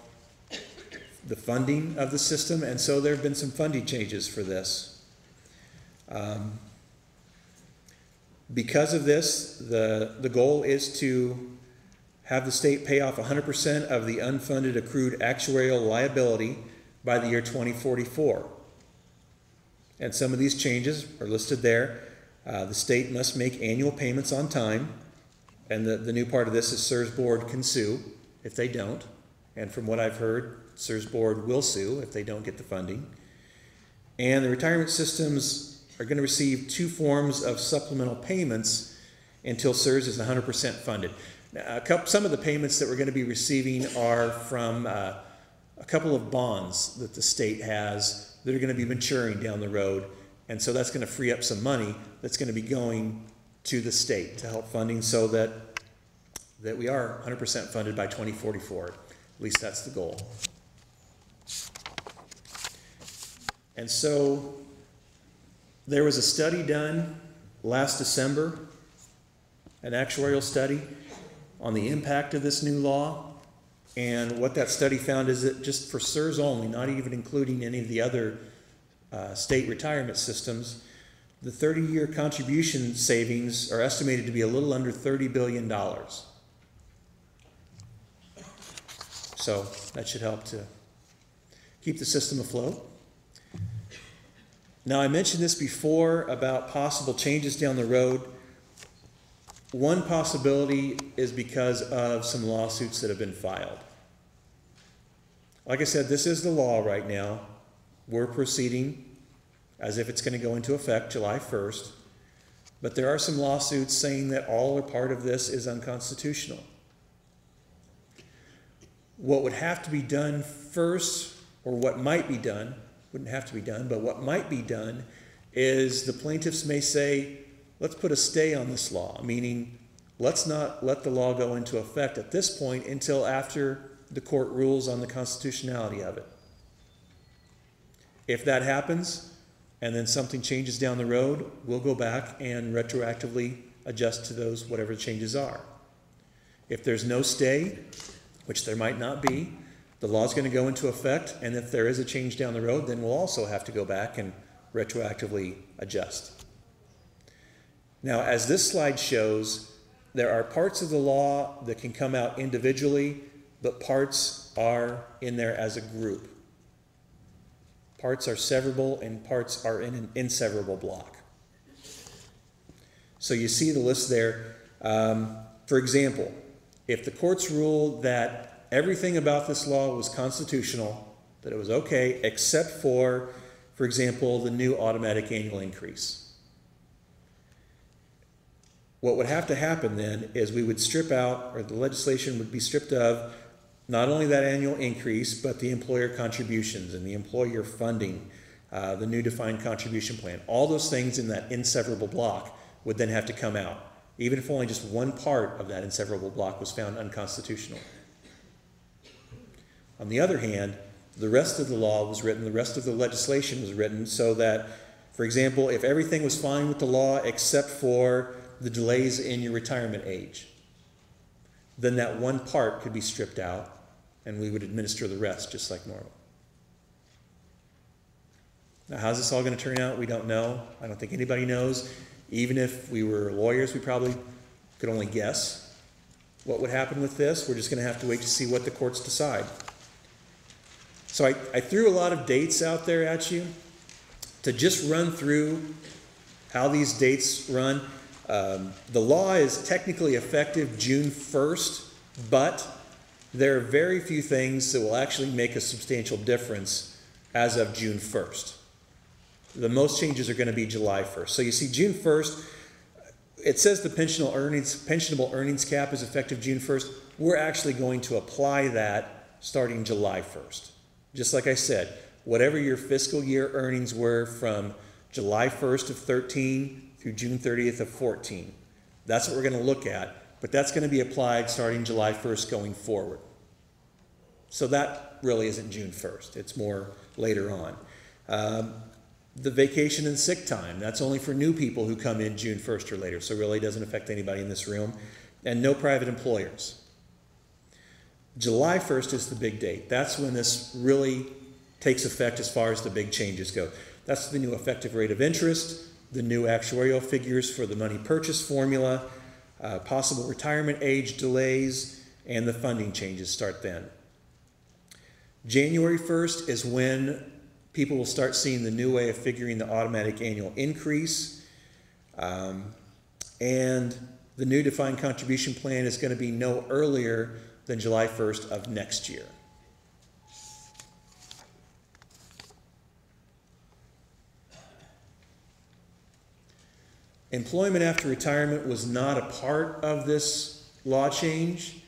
the funding of the system, and so there have been some funding changes for this. Because of this, the goal is to have the state pay off 100% of the unfunded accrued actuarial liability by the year 2044. And some of these changes are listed there. The state must make annual payments on time, and the new part of this is SURS board can sue if they don't. And from what I've heard, SURS board will sue if they don't get the funding. And the retirement systems are going to receive 2 forms of supplemental payments until SURS is 100% funded. Now, some of the payments that we're going to be receiving are from a couple of bonds that the state has that are going to be maturing down the road. And so that's going to free up some money that's going to be going to the state to help funding so that we are 100% funded by 2044. At least that's the goal. And so there was a study done last December, an actuarial study on the impact of this new law. And what that study found is that just for SURS only, not even including any of the other state retirement systems, the 30-year contribution savings are estimated to be a little under $30 billion. So that should help to keep the system afloat. Now, I mentioned this before about possible changes down the road. One possibility is because of some lawsuits that have been filed. Like I said, this is the law right now. We're proceeding as if it's going to go into effect July 1st. But there are some lawsuits saying that all or part of this is unconstitutional. What would have to be done first, or what might be done, wouldn't have to be done, but what might be done is the plaintiffs may say, let's put a stay on this law, meaning let's not let the law go into effect at this point until after the court rules on the constitutionality of it. If that happens, and then something changes down the road, we'll go back and retroactively adjust to those, whatever the changes are. If there's no stay, which there might not be, the law is going to go into effect, and if there is a change down the road, then we'll also have to go back and retroactively adjust. Now, as this slide shows, there are parts of the law that can come out individually, but parts are in there as a group. Parts are severable and parts are in an inseverable block. So you see the list there. For example, if the courts ruled that everything about this law was constitutional, that it was okay, except for example, the new automatic annual increase. What would have to happen then is we would strip out, or the legislation would be stripped of, not only that annual increase, but the employer contributions and the employer funding, the new defined contribution plan. All those things in that inseverable block would then have to come out, even if only just one part of that inseverable block was found unconstitutional. On the other hand, the rest of the law was written, the rest of the legislation was written so that, for example, if everything was fine with the law except for the delays in your retirement age, then that one part could be stripped out and we would administer the rest just like normal. Now, how's this all going to turn out? We don't know. I don't think anybody knows. Even if we were lawyers, we probably could only guess what would happen with this. We're just going to have to wait to see what the courts decide. So I threw a lot of dates out there at you to just run through how these dates run. The law is technically effective June 1st, but there are very few things that will actually make a substantial difference as of June 1st. The most changes are going to be July 1st. So you see June 1st, it says the pensionable earnings cap is effective June 1st. We're actually going to apply that starting July 1st. Just like I said, whatever your fiscal year earnings were from July 1st of 13 through June 30th of 14, that's what we're going to look at, but that's going to be applied starting July 1st going forward. So that really isn't June 1st. It's more later on. The vacation and sick time, that's only for new people who come in June 1st or later, so really doesn't affect anybody in this room. And no private employers. July 1st is the big date. That's when this really takes effect as far as the big changes go. That's the new effective rate of interest, the new actuarial figures for the money purchase formula, possible retirement age delays, and the funding changes start then. January 1st is when people will start seeing the new way of figuring the automatic annual increase. And the new defined contribution plan is going to be no earlier than July 1st of next year. Employment after retirement was not a part of this law change,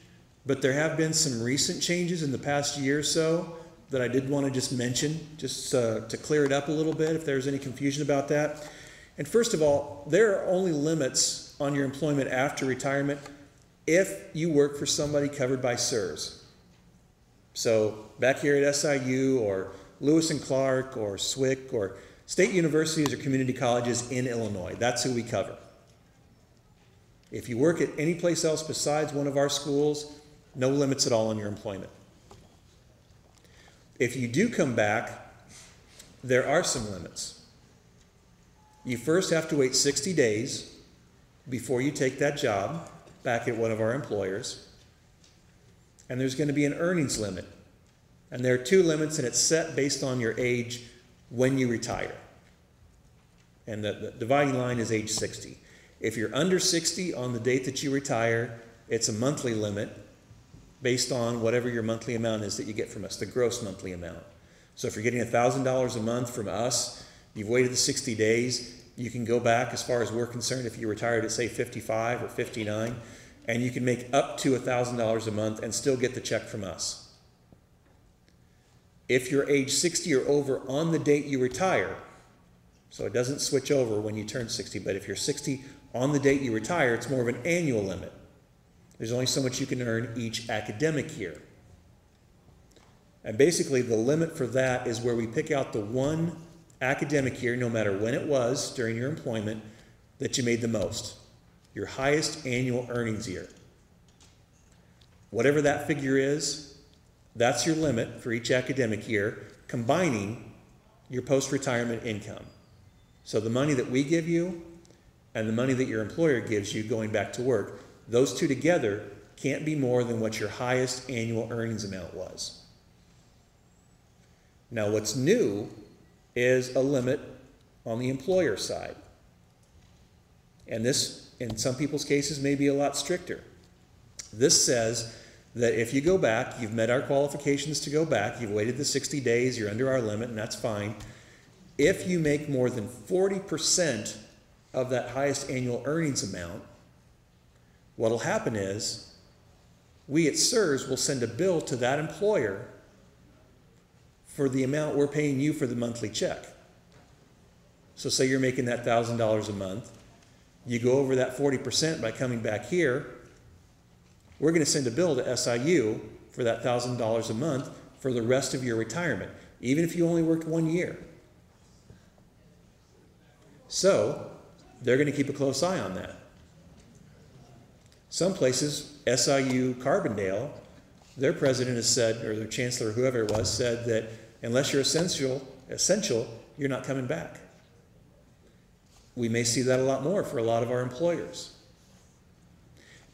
but there have been some recent changes in the past year or so that I did want to just mention, just to clear it up a little bit if there's any confusion about that. And first of all, there are only limits on your employment after retirement if you work for somebody covered by SURS. So back here at SIU or Lewis and Clark or SWIC or state universities or community colleges in Illinois, that's who we cover. If you work at any place else besides one of our schools, no limits at all on your employment. If you do come back, there are some limits. You first have to wait 60 days before you take that job back at one of our employers. And there's going to be an earnings limit. And there are two limits, and it's set based on your age when you retire. And the dividing line is age 60. If you're under 60 on the date that you retire, it's a monthly limit based on whatever your monthly amount is that you get from us, the gross monthly amount. So if you're getting $1,000 a month from us, you've waited the 60 days, you can go back as far as we're concerned if you retired at say 55 or 59, and you can make up to $1,000 a month and still get the check from us. If you're age 60 or over on the date you retire, so it doesn't switch over when you turn 60, but if you're 60 on the date you retire, it's more of an annual limit. There's only so much you can earn each academic year. And basically the limit for that is where we pick out the one academic year, no matter when it was during your employment, that you made the most. Your highest annual earnings year. Whatever that figure is, that's your limit for each academic year, combining your post-retirement income. So the money that we give you and the money that your employer gives you going back to work, those two together can't be more than what your highest annual earnings amount was. Now what's new is a limit on the employer side. And this, in some people's cases, may be a lot stricter. This says that if you go back, you've met our qualifications to go back, you've waited the 60 days, you're under our limit, and that's fine. If you make more than 40% of that highest annual earnings amount, what'll happen is we at SURS will send a bill to that employer for the amount we're paying you for the monthly check. So say you're making that $1,000 a month, you go over that 40% by coming back here, we're going to send a bill to SIU for that $1,000 a month for the rest of your retirement, even if you only worked 1 year. So they're going to keep a close eye on that. Some places, SIU Carbondale, their president has said, or their chancellor, whoever it was, said that unless you're essential, you're not coming back. We may see that a lot more for a lot of our employers.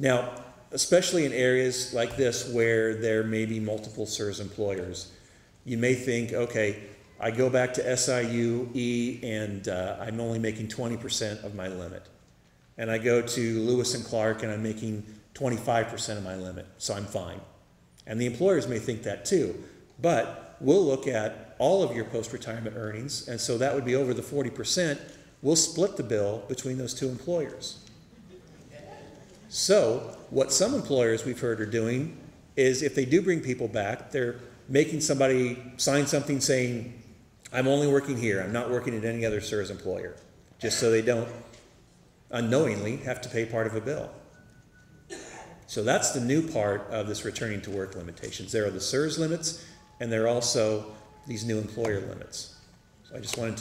Now, especially in areas like this where there may be multiple SURS employers, you may think, okay, I go back to SIU-E and I'm only making 20% of my limit. And I go to Lewis and Clark and I'm making 25% of my limit, so I'm fine. And the employers may think that too. But we'll look at all of your post-retirement earnings, and so that would be over the 40%. We'll split the bill between those two employers. So what some employers we've heard are doing is if they do bring people back, they're making somebody sign something saying, I'm only working here, I'm not working at any other SURS employer, just so they don't unknowingly have to pay part of a bill. So that's the new part of this returning to work limitations. There are the SURS limits, and there are also these new employer limits. So I just wanted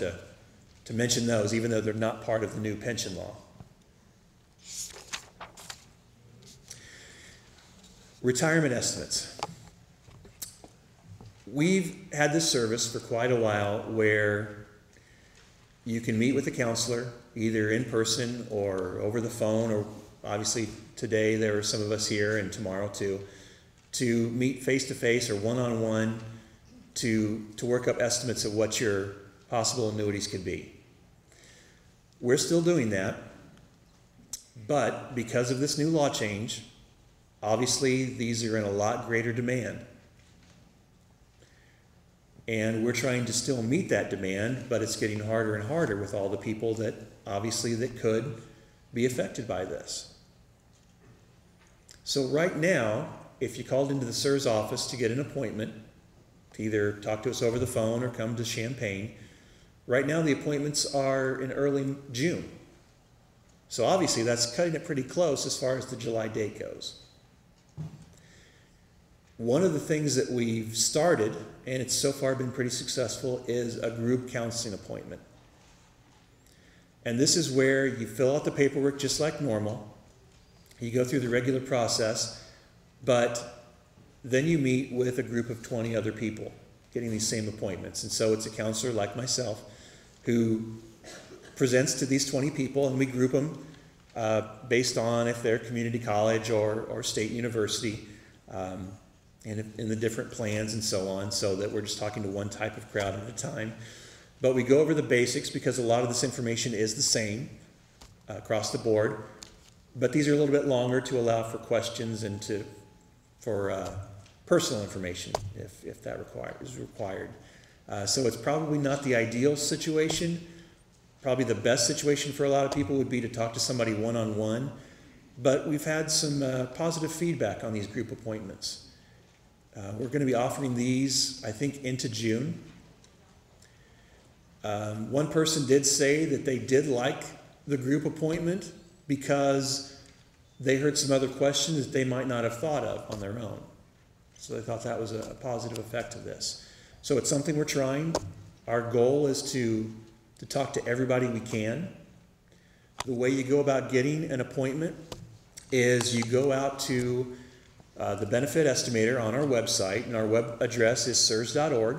to mention those, even though they're not part of the new pension law. Retirement estimates. We've had this service for quite a while where you can meet with a counselor, either in person or over the phone, or obviously today there are some of us here and tomorrow too, to meet face-to-face or one-on-one to work up estimates of what your possible annuities could be. We're still doing that, but because of this new law change, obviously these are in a lot greater demand. And we're trying to still meet that demand, but it's getting harder and harder with all the people that obviously that could be affected by this. So right now, if you called into the SURS office to get an appointment, to either talk to us over the phone or come to Champaign, right now the appointments are in early June. So obviously that's cutting it pretty close as far as the July date goes. One of the things that we've started, and it's so far been pretty successful, is a group counseling appointment. And this is where you fill out the paperwork just like normal. You go through the regular process, but then you meet with a group of 20 other people getting these same appointments. And so it's a counselor like myself who presents to these 20 people, and we group them based on if they're community college or state university, and in the different plans and so on, so that we're just talking to one type of crowd at a time. But we go over the basics because a lot of this information is the same across the board. But these are a little bit longer to allow for questions and for personal information if that is required. So it's probably not the ideal situation. Probably the best situation for a lot of people would be to talk to somebody one-on-one. But we've had some positive feedback on these group appointments. We're going to be offering these, I think, into June. One person did say that they did like the group appointment because they heard some other questions that they might not have thought of on their own. So they thought that was a positive effect of this. So it's something we're trying. Our goal is to talk to everybody we can. The way you go about getting an appointment is you go out to the benefit estimator on our website, and our web address is surs.org,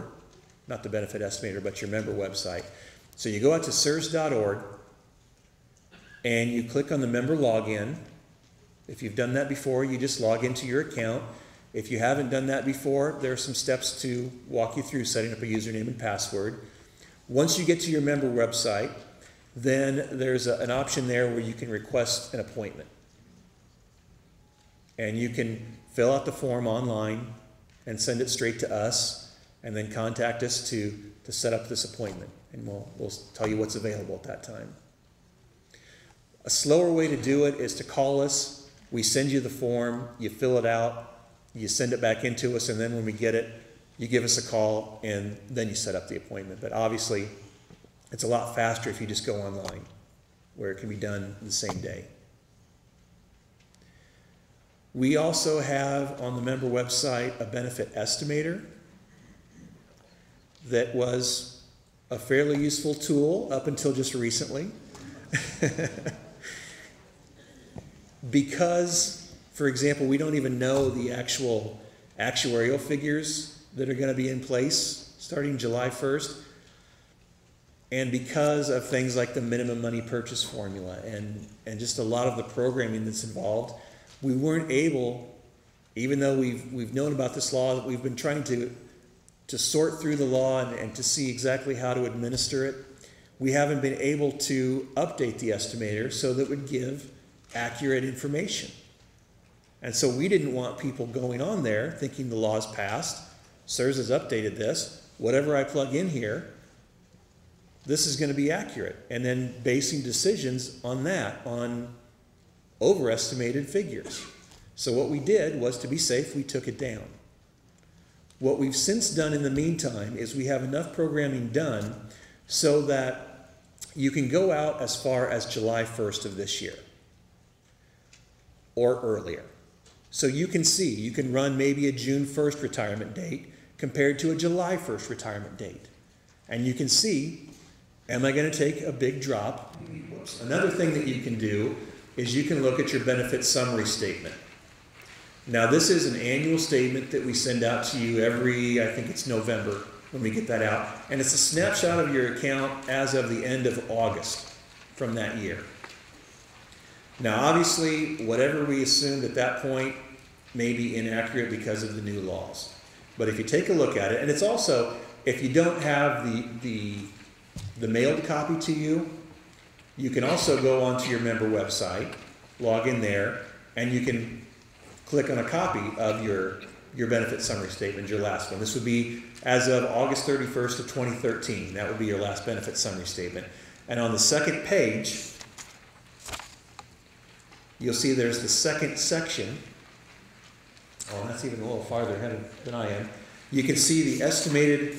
not the benefit estimator, but your member website. So you go out to surs.org and you click on the member login. If you've done that before, you just log into your account. If you haven't done that before, there are some steps to walk you through setting up a username and password. Once you get to your member website, then there's an option there where you can request an appointment. And you can fill out the form online and send it straight to us, and then contact us to set up this appointment. And we'll tell you what's available at that time. A slower way to do it is to call us. We send you the form, you fill it out, you send it back into us, and then when we get it, you give us a call, and then you set up the appointment. But obviously, it's a lot faster if you just go online, where it can be done the same day. We also have on the member website a benefit estimator that was a fairly useful tool up until just recently. Because, for example, we don't even know the actual actuarial figures that are going to be in place starting July 1st. And because of things like the minimum money purchase formula and just a lot of the programming that's involved, we weren't able, even though we've known about this law, that we've been trying to sort through the law and to see exactly how to administer it, we haven't been able to update the estimator so that it would give accurate information. And so we didn't want people going on there thinking the law's passed, SURS has updated this, whatever I plug in here, this is going to be accurate. And then basing decisions on that, on overestimated figures. So what we did was, to be safe, we took it down. What we've since done in the meantime is we have enough programming done so that you can go out as far as July 1st of this year or earlier. So you can see, you can run maybe a June 1st retirement date compared to a July 1st retirement date. And you can see, am I going to take a big drop? Another thing that you can do is you can look at your benefit summary statement. Now this is an annual statement that we send out to you every, I think it's November when we get that out. And it's a snapshot of your account as of the end of August from that year. Now obviously, whatever we assumed at that point may be inaccurate because of the new laws. But if you take a look at it, and it's also, if you don't have the mailed copy to you, you can also go onto your member website, log in there, and you can click on a copy of your benefit summary statement, your last one. This would be as of August 31st of 2013. That would be your last benefit summary statement. And on the second page, you'll see there's the second section. Oh, that's even a little farther ahead than I am. You can see the estimated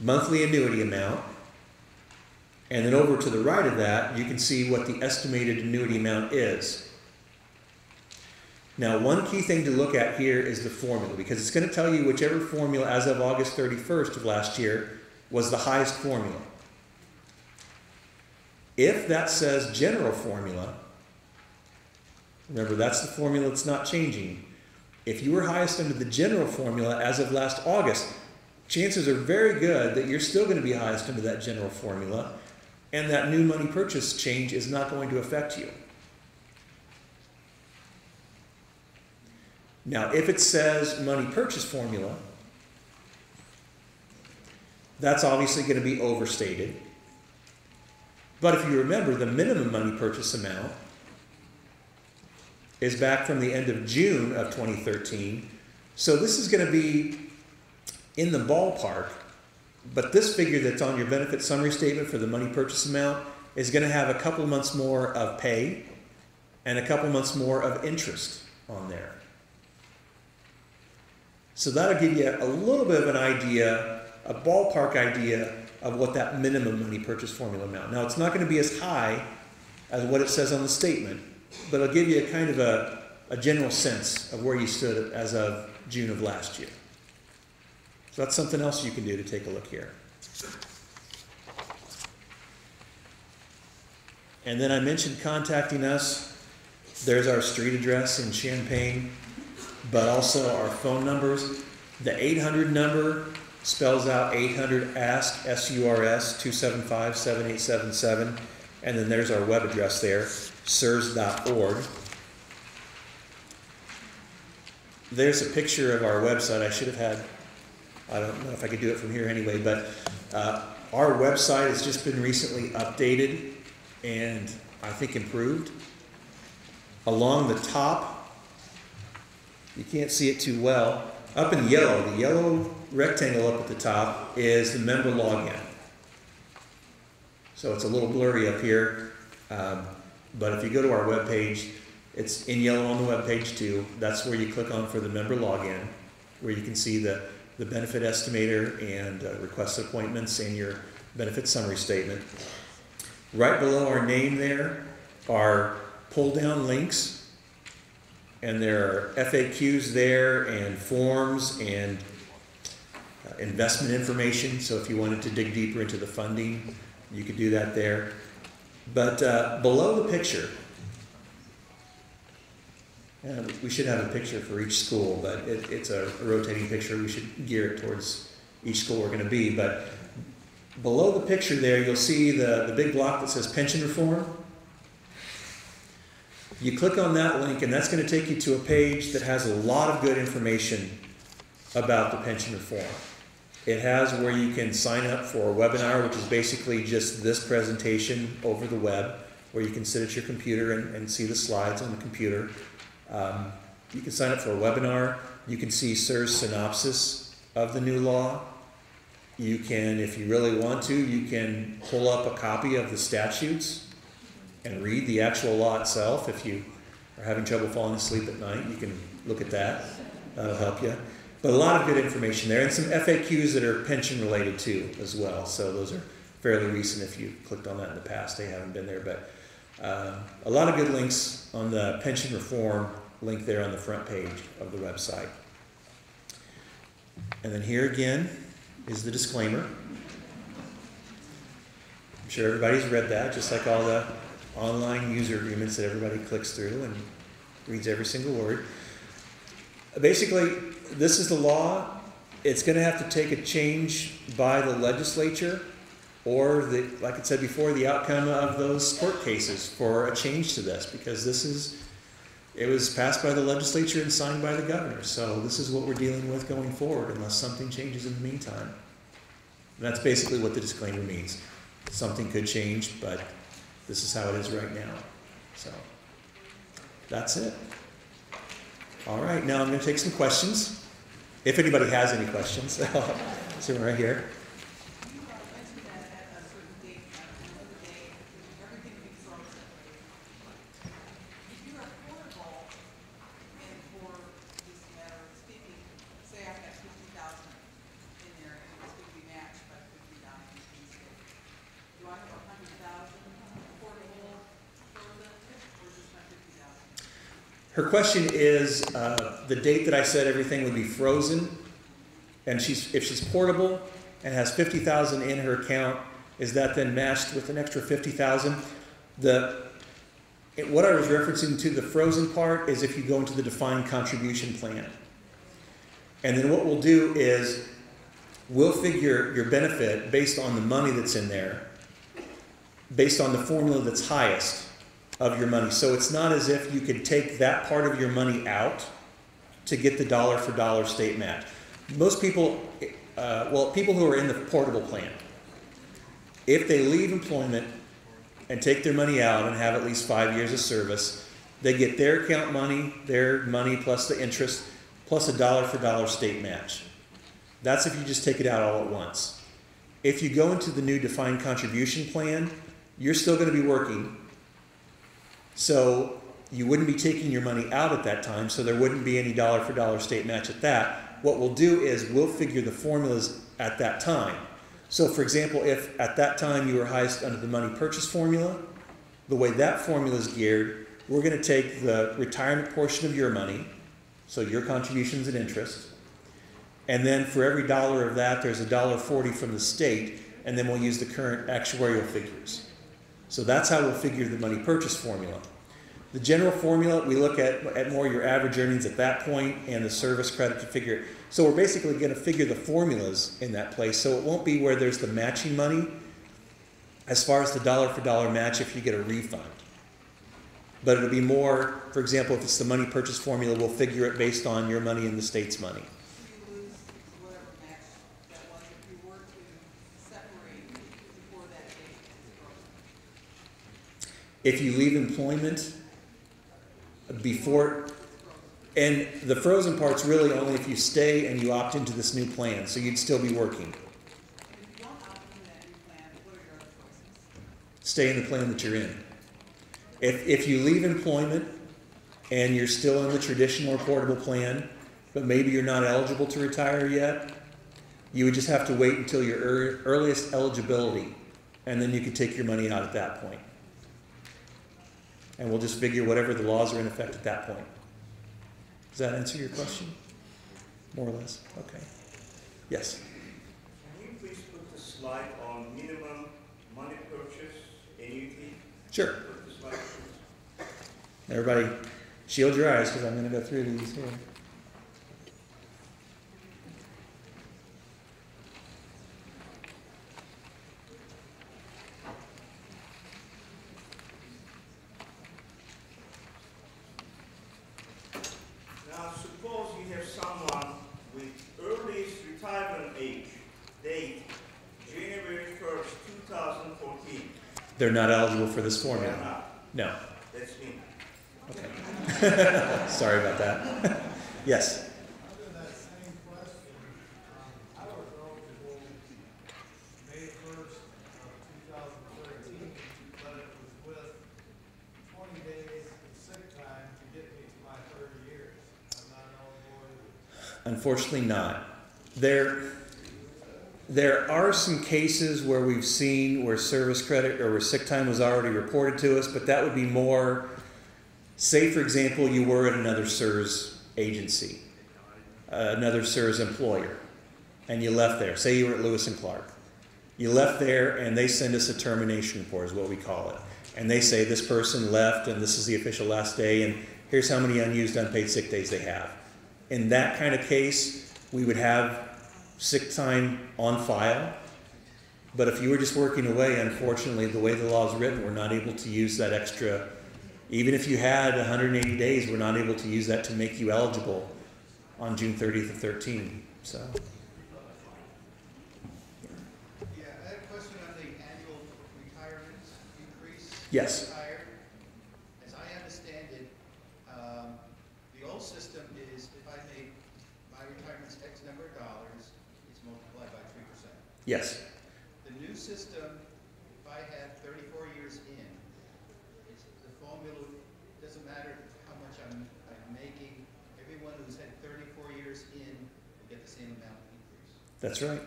monthly annuity amount. And then over to the right of that, you can see what the estimated annuity amount is. Now, one key thing to look at here is the formula, because it's going to tell you whichever formula as of August 31st of last year was the highest formula. If that says general formula, remember that's the formula that's not changing. If you were highest under the general formula as of last August, chances are very good that you're still going to be highest under that general formula, and that new money purchase change is not going to affect you. Now, if it says money purchase formula, that's obviously going to be overstated. But if you remember, the minimum money purchase amount is back from the end of June of 2013. So this is going to be in the ballpark, but this figure that's on your benefit summary statement for the money purchase amount is going to have a couple months more of pay and a couple months more of interest on there. So that'll give you a little bit of an idea, a ballpark idea of what that minimum money purchase formula amount. Now, it's not going to be as high as what it says on the statement, but it'll give you a kind of a general sense of where you stood as of June of last year. So that's something else you can do to take a look here. And then I mentioned contacting us. There's our street address in Champaign, but also our phone numbers. The 800 number spells out 800-ASK, SURS, 275-7877. And then there's our web address there, SURS.org. There's a picture of our website. I should have had, I don't know if I could do it from here anyway, but our website has just been recently updated and I think improved. Along the top, you can't see it too well, up in yellow, the yellow rectangle up at the top is the member login. So it's a little blurry up here, but if you go to our webpage, it's in yellow on the webpage too. That's where you click on for the member login, where you can see the benefit estimator and requested appointments and your benefit summary statement. Right below our name there are pull-down links, and there are FAQs there and forms and investment information. So if you wanted to dig deeper into the funding, you could do that there. But below the picture, we should have a picture for each school, but it's a rotating picture. We should gear it towards each school we're going to be. But below the picture there, you'll see the big block that says pension reform. You click on that link, and that's going to take you to a page that has a lot of good information about the pension reform. It has where you can sign up for a webinar, which is basically just this presentation over the web, where you can sit at your computer and see the slides on the computer. You can sign up for a webinar. You can see SURS synopsis of the new law. You can, if you really want to, you can pull up a copy of the statutes and read the actual law itself. If you are having trouble falling asleep at night, you can look at that. That'll help you. But a lot of good information there, and some FAQs that are pension related too as well. So those are fairly recent. If you clicked on that in the past, they haven't been there. But a lot of good links on the pension reform link there on the front page of the website. And then here again is the disclaimer. I'm sure everybody's read that, just like all the online user agreements that everybody clicks through and reads every single word. Basically, this is the law. It's going to have to take a change by the legislature or, like I said before, the outcome of those court cases for a change to this, because it was passed by the legislature and signed by the governor. So this is what we're dealing with going forward unless something changes in the meantime. And that's basically what the disclaimer means. Something could change, but this is how it is right now. So that's it. All right, now I'm going to take some questions. If anybody has any questions. So right here. Her question is, the date that I said everything would be frozen, and if she's portable and has 50,000 in her account, is that then matched with an extra 50,000? What I was referencing to the frozen part is if you go into the defined contribution plan. And then what we'll do is we'll figure your benefit based on the money that's in there, based on the formula that's highest of your money. So it's not as if you could take that part of your money out to get the dollar for dollar state match. Most people, people who are in the portable plan, if they leave employment and take their money out and have at least 5 years of service, they get their account money, plus the interest, plus a dollar for dollar state match. That's if you just take it out all at once. If you go into the new defined contribution plan, you're still going to be working. So you wouldn't be taking your money out at that time, so there wouldn't be any dollar for dollar state match at that. What we'll do is we'll figure the formulas at that time. So for example, if at that time you were highest under the money purchase formula, the way that formula is geared, we're going to take the retirement portion of your money, so your contributions and interest, and then for every dollar of that, there's $1.40 from the state, and then we'll use the current actuarial figures. So that's how we'll figure the money purchase formula. The general formula, we look at more your average earnings at that point and the service credit to figure it. So we're basically going to figure the formulas in that place. So it won't be where there's the matching money as far as the dollar for dollar match if you get a refund. But it'll be more, for example, if it's the money purchase formula, we'll figure it based on your money and the state's money. You lose whatever match that was if you were to separate before that date. If you leave employment before, and the frozen part's really only if you stay and you opt into this new plan, so you'd still be working. If you don't opt into that new plan, what are your other choices? Stay in the plan that you're in. If you leave employment and you're still in the traditional or portable plan, but maybe you're not eligible to retire yet, you would just have to wait until your earliest eligibility, and then you could take your money out at that point. And we'll just figure whatever the laws are in effect at that point. Does that answer your question? More or less? Okay. Yes? Can you please put the slide on minimum money purchase annuity? Sure. Put the slide, please. Everybody, shield your eyes because I'm going to go through these here. Now, suppose you have someone with earliest retirement age, date, January 1st, 2014. They're not eligible for this They are formula. not. No. That's me. Okay. Sorry about that. Yes. Under that same question, I was eligible May 1st of 2013, but it was with 20 days of sick time to get me to my 30 years. I'm not eligible. Unfortunately not. There are some cases where we've seen where service credit or where sick time was already reported to us, but that would be more, say for example, you were at another SURS agency, another SURS employer, and you left there. Say you were at Lewis and Clark. You left there and they send us a termination report is what we call it. And they say this person left and this is the official last day and here's how many unused unpaid sick days they have. In that kind of case, we would have sick time on file. But if you were just working away, unfortunately, the way the law is written, we're not able to use that extra. Even if you had 180 days, we're not able to use that to make you eligible on June 30th of 13. So, Yeah, I have a question on the annual retirement increase. Yes. Retired. As I understand it, the old system is if I make my retirement's X number of dollars, it's multiplied by 3%. yes. The new system, if I had 34 years in, it's the formula, doesn't matter how much I'm making, everyone who's had 34 years in will get the same amount of increase. That's right.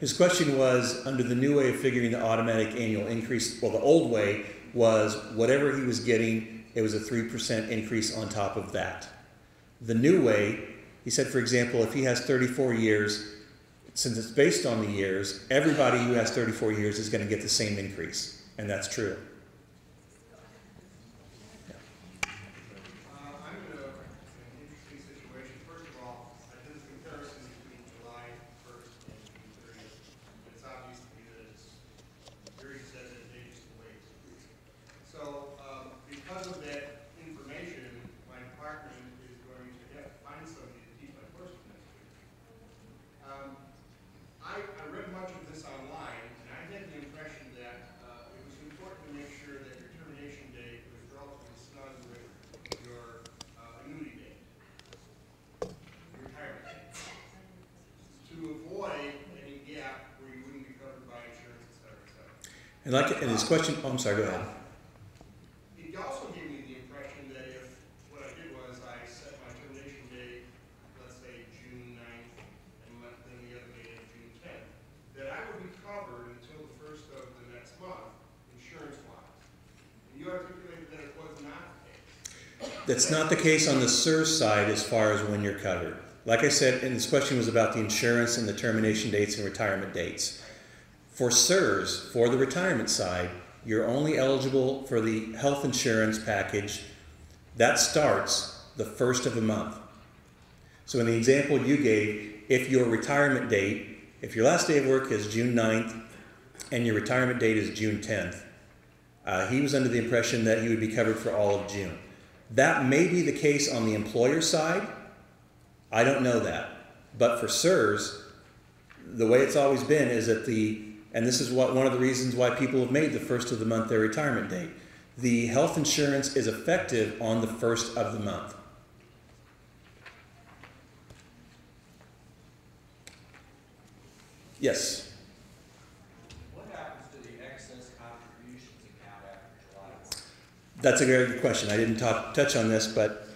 His question was, under the new way of figuring the automatic annual increase, well, the old way was whatever he was getting it was a 3% increase on top of that. The new way, he said, for example, if he has 34 years, since it's based on the years, everybody who has 34 years is going to get the same increase, and that's true. I'm in an interesting situation. First of all, I did a comparison between July 1st and June 30th. It's obvious to me that it's very disadvantageous to wait. So, because of that information, my department is going to have to find somebody to teach my course next week. I read much of this online, and I had the impression that it was important to make sure that your termination date was relatively snug with your annuity date, your retirement date, to avoid any gap where you wouldn't be covered by insurance, et cetera, et cetera. And his question, oh, I'm sorry, go ahead. It also gave me the impression that if what I did was I set my termination date, let's say June 9th, and then the other date is June 10th, that I would be covered until the first of the next month, insurance-wise. And you articulated that it was not the case. That's not the case on the SURS side as far as when you're covered. Like I said, and this question was about the insurance and the termination dates and retirement dates. For SURS, for the retirement side, you're only eligible for the health insurance package. That starts the first of the month. So in the example you gave, if your retirement date, if your last day of work is June 9th and your retirement date is June 10th, he was under the impression that he would be covered for all of June. That may be the case on the employer side. I don't know that. But for SURS, the way it's always been is that and this is one of the reasons why people have made the first of the month their retirement date. The health insurance is effective on the first of the month. Yes? What happens to the excess contributions account after July 1? That's a very good question. I didn't touch on this, but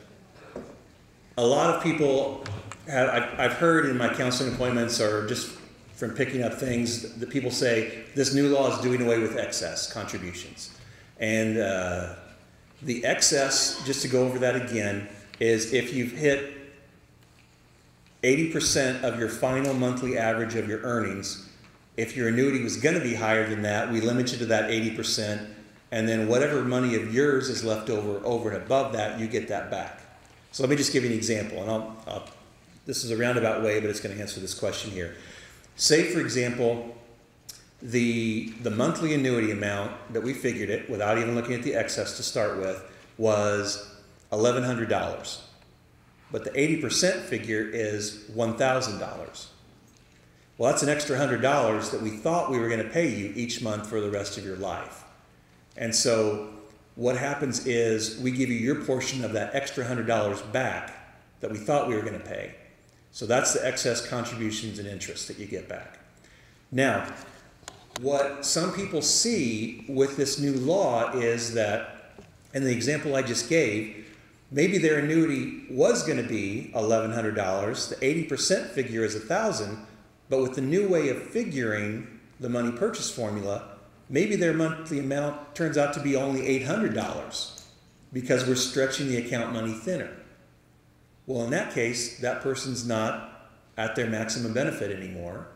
a lot of people I've heard in my counseling appointments or just from picking up things that people say this new law is doing away with excess contributions. And the excess, just to go over that again, is if you've hit 80% of your final monthly average of your earnings, if your annuity was going to be higher than that, we limit you to that 80%, and then whatever money of yours is left over and above that, you get that back. So let me just give you an example, and this is a roundabout way, but it's going to answer this question here. Say, for example, the monthly annuity amount that we figured it, without even looking at the excess to start with, was $1,100. But the 80% figure is $1,000. Well, that's an extra $100 that we thought we were going to pay you each month for the rest of your life. And so what happens is we give you your portion of that extra $100 back that we thought we were going to pay. So that's the excess contributions and interest that you get back. Now, what some people see with this new law is that, in the example I just gave, maybe their annuity was going to be $1,100, the 80% figure is $1,000, but with the new way of figuring the money purchase formula, maybe their monthly amount turns out to be only $800 because we're stretching the account money thinner. Well, in that case, that person's not at their maximum benefit anymore,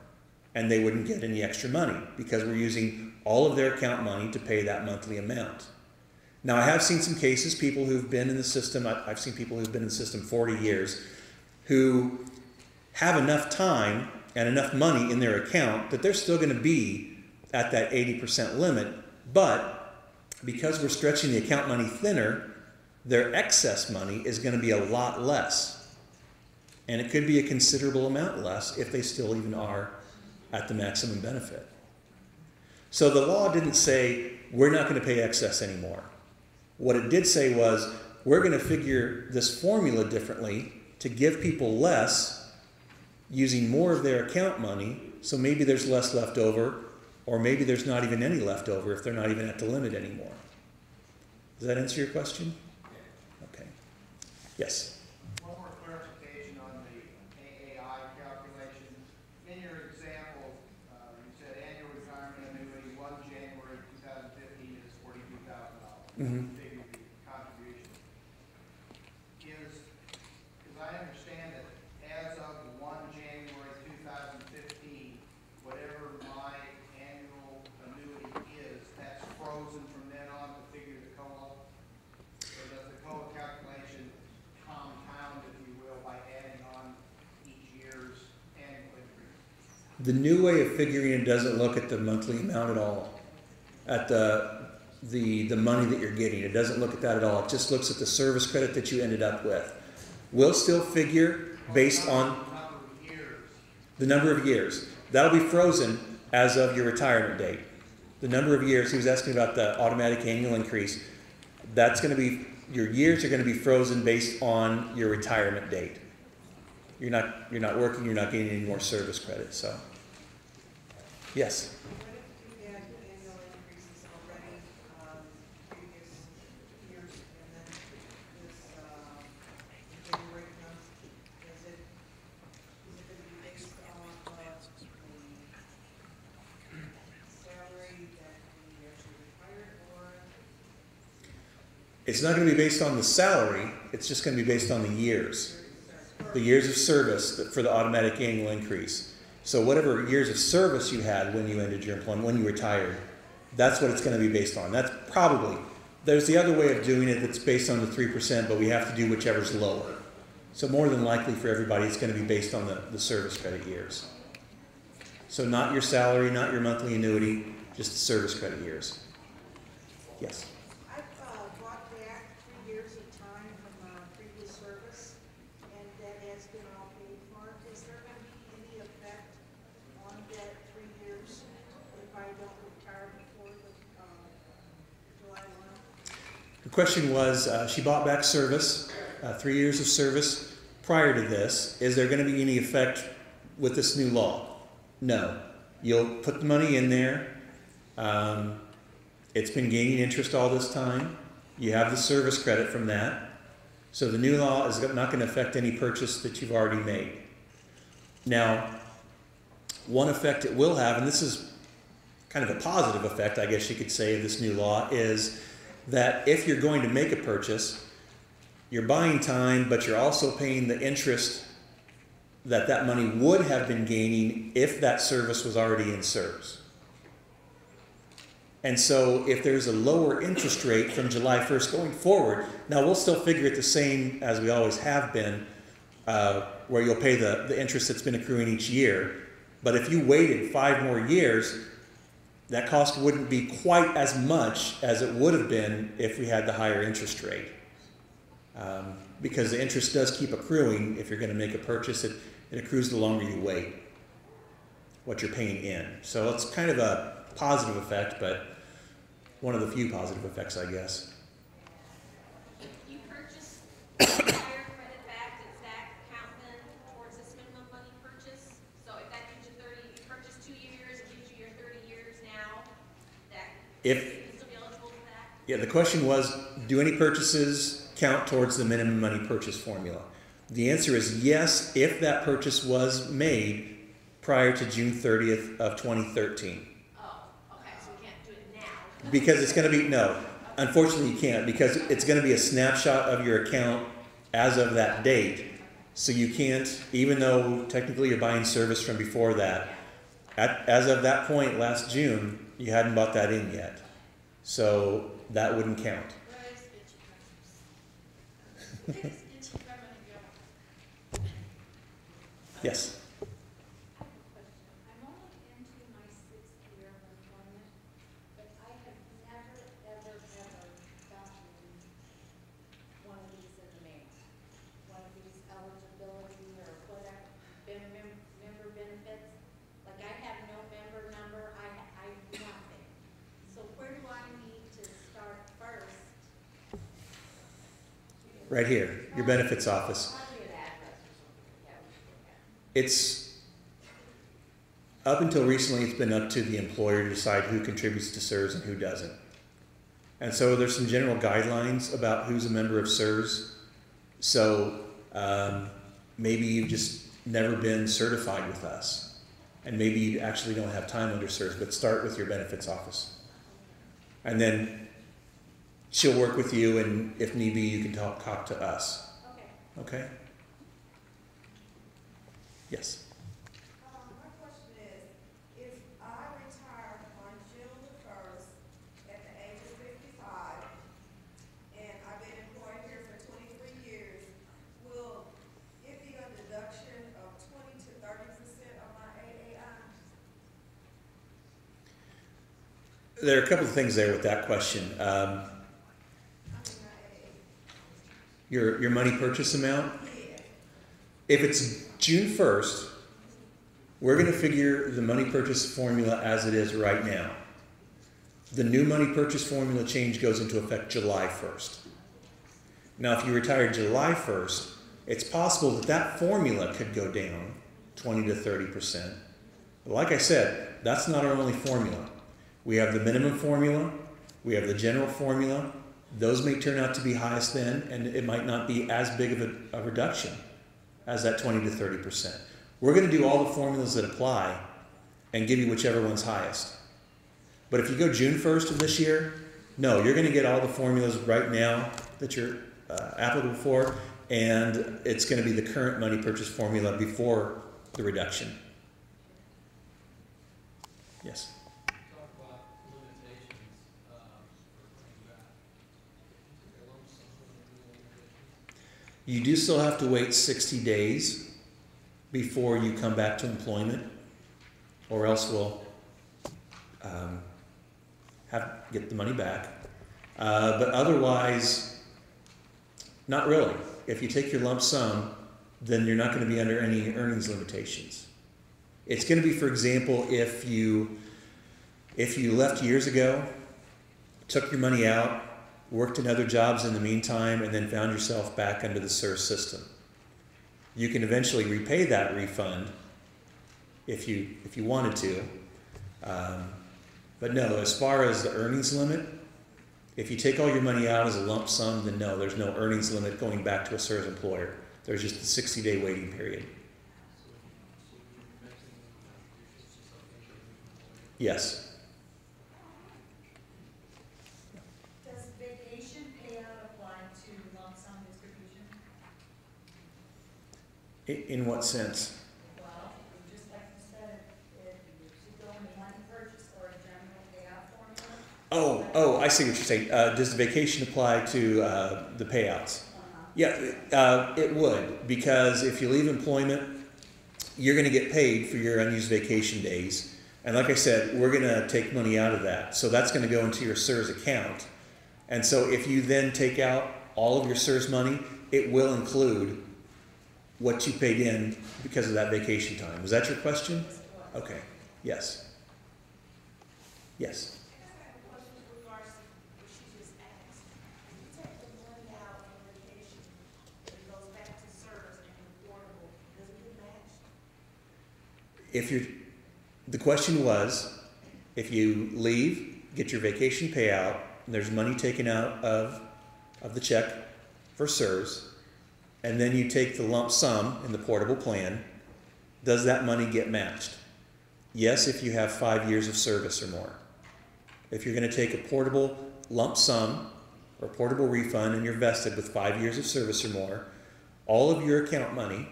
and they wouldn't get any extra money because we're using all of their account money to pay that monthly amount. Now, I have seen some cases, people who've been in the system, I've seen people who've been in the system 40 years, who have enough time and enough money in their account that they're still going to be at that 80% limit, but because we're stretching the account money thinner, their excess money is going to be a lot less. And it could be a considerable amount less if they still even are at the maximum benefit. So the law didn't say, we're not going to pay excess anymore. What it did say was, we're going to figure this formula differently to give people less using more of their account money, so maybe there's less left over, or maybe there's not even any left over if they're not even at the limit anymore. Does that answer your question? Okay. Yes? One more clarification on the AAI calculation. In your example, you said annual retirement annuity 1 January 2015 is $42,000. Mm-hmm. Figured the contribution The new way of figuring it doesn't look at the monthly amount at all, at the money that you're getting. It doesn't look at that at all. It just looks at the service credit that you ended up with. We'll still figure based on the number of years. That'll be frozen as of your retirement date. The number of years, he was asking about the automatic annual increase. That's going to be, your years are going to be frozen based on your retirement date. You're not working, you're not getting any more service credit, so. Yes? What if you had annual increases already, previous years, and then this, January comes, is it gonna be based on the salary that we actually retired, or? It's not going to be based on the salary, it's just going to be based on the years. The years of service for the automatic annual increase. So whatever years of service you had when you ended your employment, when you retired, that's what it's going to be based on. That's probably, there's the other way of doing it that's based on the 3%, but we have to do whichever's lower. So more than likely for everybody, it's going to be based on the service credit years. So not your salary, not your monthly annuity, just the service credit years. Yes? I've bought back 3 years of time from previous service, and that has been all paid for. Is there going to be any effect on that 3 years if I don't retire before the July 1? The question was, she bought back service, 3 years of service prior to this. Is there going to be any effect with this new law? No. You'll put the money in there. It's been gaining interest all this time. You have the service credit from that. So the new law is not going to affect any purchase that you've already made. Now, one effect it will have, and this is kind of a positive effect, I guess you could say, of this new law, is that if you're going to make a purchase, you're buying time, but you're also paying the interest that money would have been gaining if that service was already in SURS. And so if there's a lower interest rate from July 1st going forward, now we'll still figure it the same as we always have been, where you'll pay the interest that's been accruing each year. But if you waited 5 more years, that cost wouldn't be quite as much as it would have been if we had the higher interest rate. Because the interest does keep accruing. If you're going to make a purchase, it accrues the longer you wait, what you're paying in. So it's kind of a positive effect, but one of the few positive effects, I guess. If you purchase higher credit back, does that count then towards this minimum money purchase? So if that gives you 30, you purchase 2 years, it gives you your 30 years now, that you can still be eligible for that? Yeah, the question was, do any purchases count towards the minimum money purchase formula? The answer is yes, if that purchase was made prior to June 30th of 2013. Oh, okay, so we can't do it now. Because it's going to be, no, unfortunately you can't, because it's going to be a snapshot of your account as of that date. So you can't, even though technically you're buying service from before that, as of that point last June, you hadn't bought that in yet. So that wouldn't count. Where is itchy revenue? Yes? I'm only into my 6th year of employment, but I have never, ever, ever gotten one of these in the mail. One of these eligibility or whatever, member benefits. Like I have no member number, I nothing. So where do I need to start first? Right here, your benefits office. I'll do an address or something, yeah, we can look at it. It's, up until recently, it's been up to the employer to decide who contributes to SURS and who doesn't. And so there's some general guidelines about who's a member of SURS. So maybe you've just never been certified with us. And maybe you actually don't have time under SURS, but start with your benefits office. And then she'll work with you, and if need be, you can talk to us. Okay. Okay? Yes? My question is, if I retire on June the 1st at the age of 55, and I've been employed here for 23 years, will it be a deduction of 20 to 30% of my AAI? There are a couple of things there with that question. Your money purchase amount, if it's June 1st, we're going to figure the money purchase formula as it is right now. The new money purchase formula change goes into effect July 1st. Now, if you retire July 1st, it's possible that that formula could go down 20 to 30%. But like I said, that's not our only formula. We have the minimum formula, we have the general formula. Those may turn out to be highest then, and it might not be as big of a reduction as that 20 to 30%. We're going to do all the formulas that apply and give you whichever one's highest. But if you go June 1st of this year, no, you're going to get all the formulas right now that you're applicable for, and it's going to be the current money purchase formula before the reduction. Yes? Talk about limitations for coming back. You do still have to wait 60 days before you come back to employment, or else we'll get the money back. But otherwise, not really. If you take your lump sum, then you're not going to be under any earnings limitations. It's going to be, for example, if you left years ago, took your money out, worked in other jobs in the meantime, and then found yourself back under the SURS system. You can eventually repay that refund if you wanted to. But no, as far as the earnings limit, if you take all your money out as a lump sum, then no, there's no earnings limit going back to a SURS employer. There's just a 60-day waiting period. Yes. Does vacation payout apply to lump sum distribution? In what sense? Well, just like you said, if you should go in the money purchase or a general payout formula. Oh, I see what you're saying. Does the vacation apply to the payouts? Yeah, it would, because if you leave employment, you're going to get paid for your unused vacation days. And like I said, we're going to take money out of that. So that's going to go into your SURS account. And so if you then take out all of your SURS money, it will include what you paid in because of that vacation time. Was that your question? Okay. Yes. Yes. I have a question with regards to what she just asked. If you take the money out on vacation, it goes back to SURS and affordable, does it get matched? The question was, if you leave, get your vacation payout, and there's money taken out of the check for SURS, and then you take the lump sum in the portable plan, does that money get matched? Yes, if you have 5 years of service or more. If you're going to take a portable lump sum or portable refund and you're vested with 5 years of service or more, all of your account money,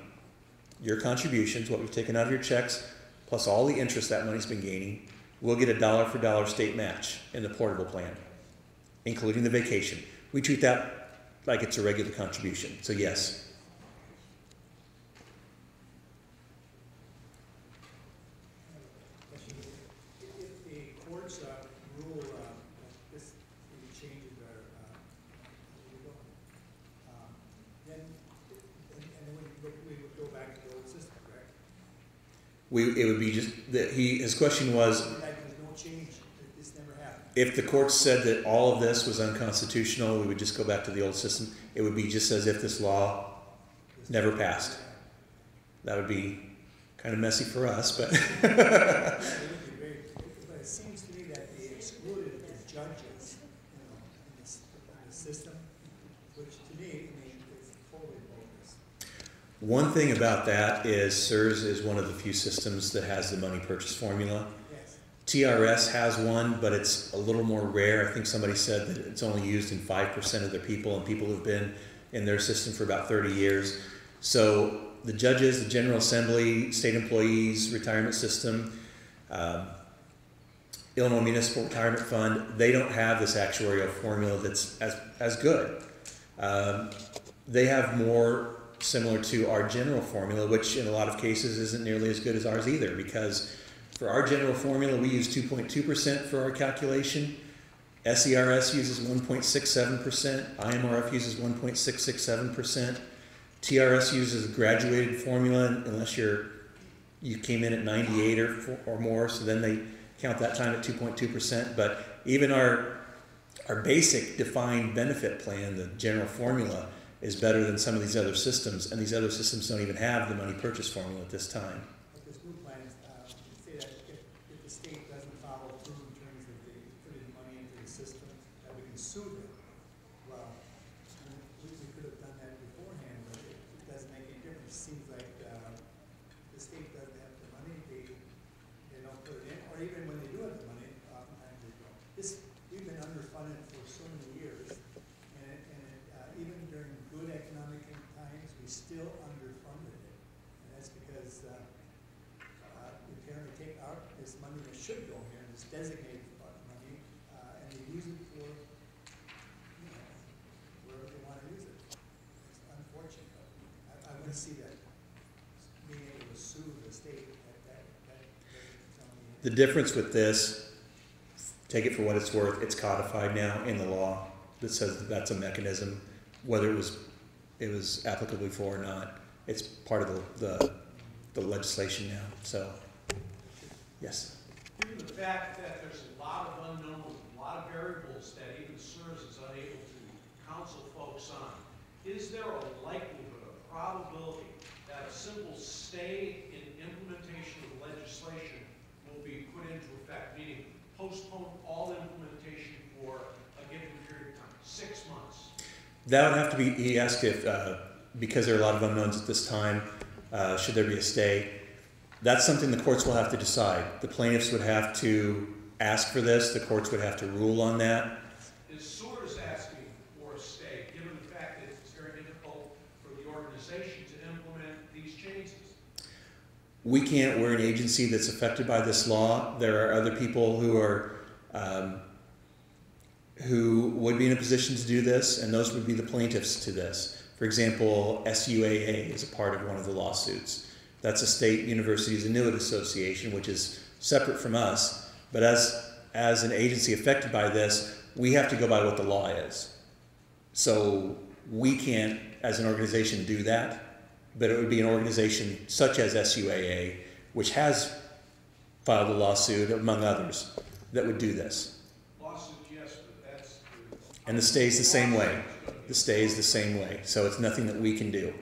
your contributions, what we've taken out of your checks, plus all the interest that money's been gaining, we'll get a dollar for dollar state match in the portable plan, including the vacation. We treat that like it's a regular contribution, so yes. If the courts rule this changes then we would go back to the old system, correct? It would be just that his question was, There's no change. This never happened. if the court said that all of this was unconstitutional, we would just go back to the old system. It would be just as if this law never passed. That would be kind of messy for us, but But it seems to me that they excluded the judges, in the system, which to me, is totally bogus. one thing about that is SURS is one of the few systems that has the money purchase formula. Yes. TRS has one, but it's a little more rare. I think somebody said that it's only used in 5% of their people, and people who've been in their system for about 30 years. So the judges, the General Assembly, state employees, retirement system, Illinois Municipal Retirement Fund, they don't have this actuarial formula that's as good. They have more similar to our general formula, which in a lot of cases isn't nearly as good as ours either, because For our general formula, we use 2.2% for our calculation. SERS uses 1.67%. IMRF uses 1.667%. TRS uses a graduated formula unless you came in at 98 or more, so then they count that time at 2.2%. But even our basic defined benefit plan, the general formula, is better than some of these other systems, and these other systems don't even have the money purchase formula at this time. But this new plan, say that if the state doesn't follow through in terms of the putting money into the system, that we can sue them. Well, we could have done that beforehand, but it doesn't make any difference. It seems like the state doesn't have the money, they don't put it in, or even when they do have the money, oftentimes they don't. We've been underfunded for so many years, and even during good economic times, we still underfunded it. And that's because we apparently take out this money that should go here, this designated money, and they use it for, wherever they want to use it. It's unfortunate, but I want to see that, being able to sue the state, that doesn't tell me. The difference with this, take it for what it's worth, it's codified now in the law that says that that's a mechanism, whether it was applicable before or not. It's part of the legislation now. So, yes. Given the fact that there's a lot of unknowns, a lot of variables that even SURS is unable to counsel folks on, is there a likelihood, a probability that a simple stay in implementation of legislation will be put into effect, meaning postpone all implementation for a given period of time, 6 months? That would have to be, he asked if, because there are a lot of unknowns at this time, should there be a stay? That's something the courts will have to decide. The plaintiffs would have to ask for this, the courts would have to rule on that. Is SURS asking for a stay, given the fact that it's very difficult for the organization to implement these changes? We can't, we're an agency that's affected by this law. There are other people who are, who would be in a position to do this, and those would be the plaintiffs to this. For example, SUAA is a part of one of the lawsuits. That's a state universities annuity association, which is separate from us. But as an agency affected by this, we have to go by what the law is. So we can't, as an organization, do that. But it would be an organization such as SUAA, which has filed a lawsuit, among others, that would do this. Lawsuit, yes, but that's... And the stay is the same way. The stay is the same way. So it's nothing that we can do,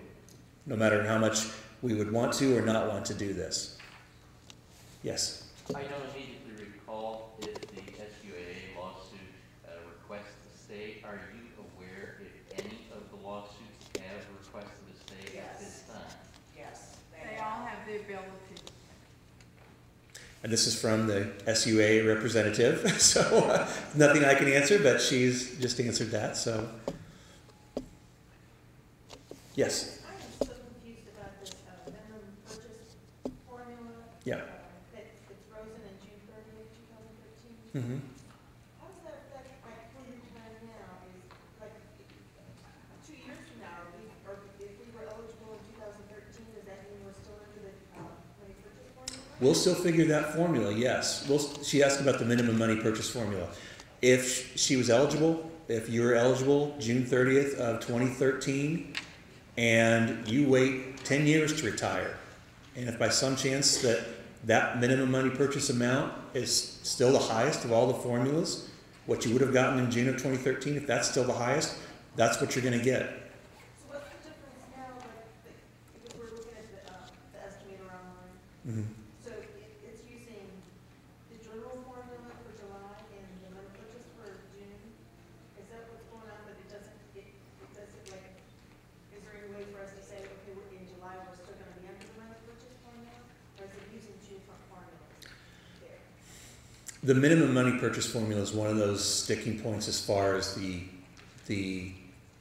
no matter how much we would want to or not want to do this. Yes? I don't immediately recall if the SUAA lawsuit requests a stay. Are you aware if any of the lawsuits have requested a stay at this time? Yes. They all have the ability. And this is from the SUA representative, so nothing I can answer, but she's just answered that, so. Yes? I am so confused about this minimum purchase formula. Yeah. It's frozen in June 30th, 2013. Mm-hmm. How does that affect like when your time now is like 2 years from now, or if we were eligible in 2013, does that mean we're still under the money purchase formula? We'll still figure that formula, yes. She asked about the minimum money purchase formula. If she was eligible, if you were eligible June 30th of 2013, and you wait 10 years to retire, and if by some chance that minimum money purchase amount is still the highest of all the formulas, what you would have gotten in June of 2013, if that's still the highest, that's what you're going to get. So what's the difference now, like if we're looking at the estimator online? Mm-hmm. So it's using the general formula for July and the money purchase for June? Is that what's going on, but it doesn't like, is there any way for us to say, okay, we're in July, we're still gonna be under the money purchase formula? Or is it using two formulas there? The minimum money purchase formula is one of those sticking points as far as the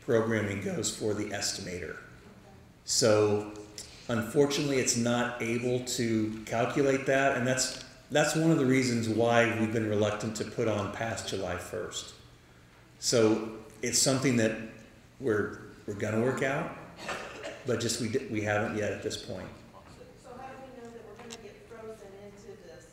programming goes for the estimator. So unfortunately, it's not able to calculate that, and that's one of the reasons why we've been reluctant to put on past July 1st. So it's something that we're going to work out, but just we haven't yet at this point. So how do we know that we're gonna get frozen into this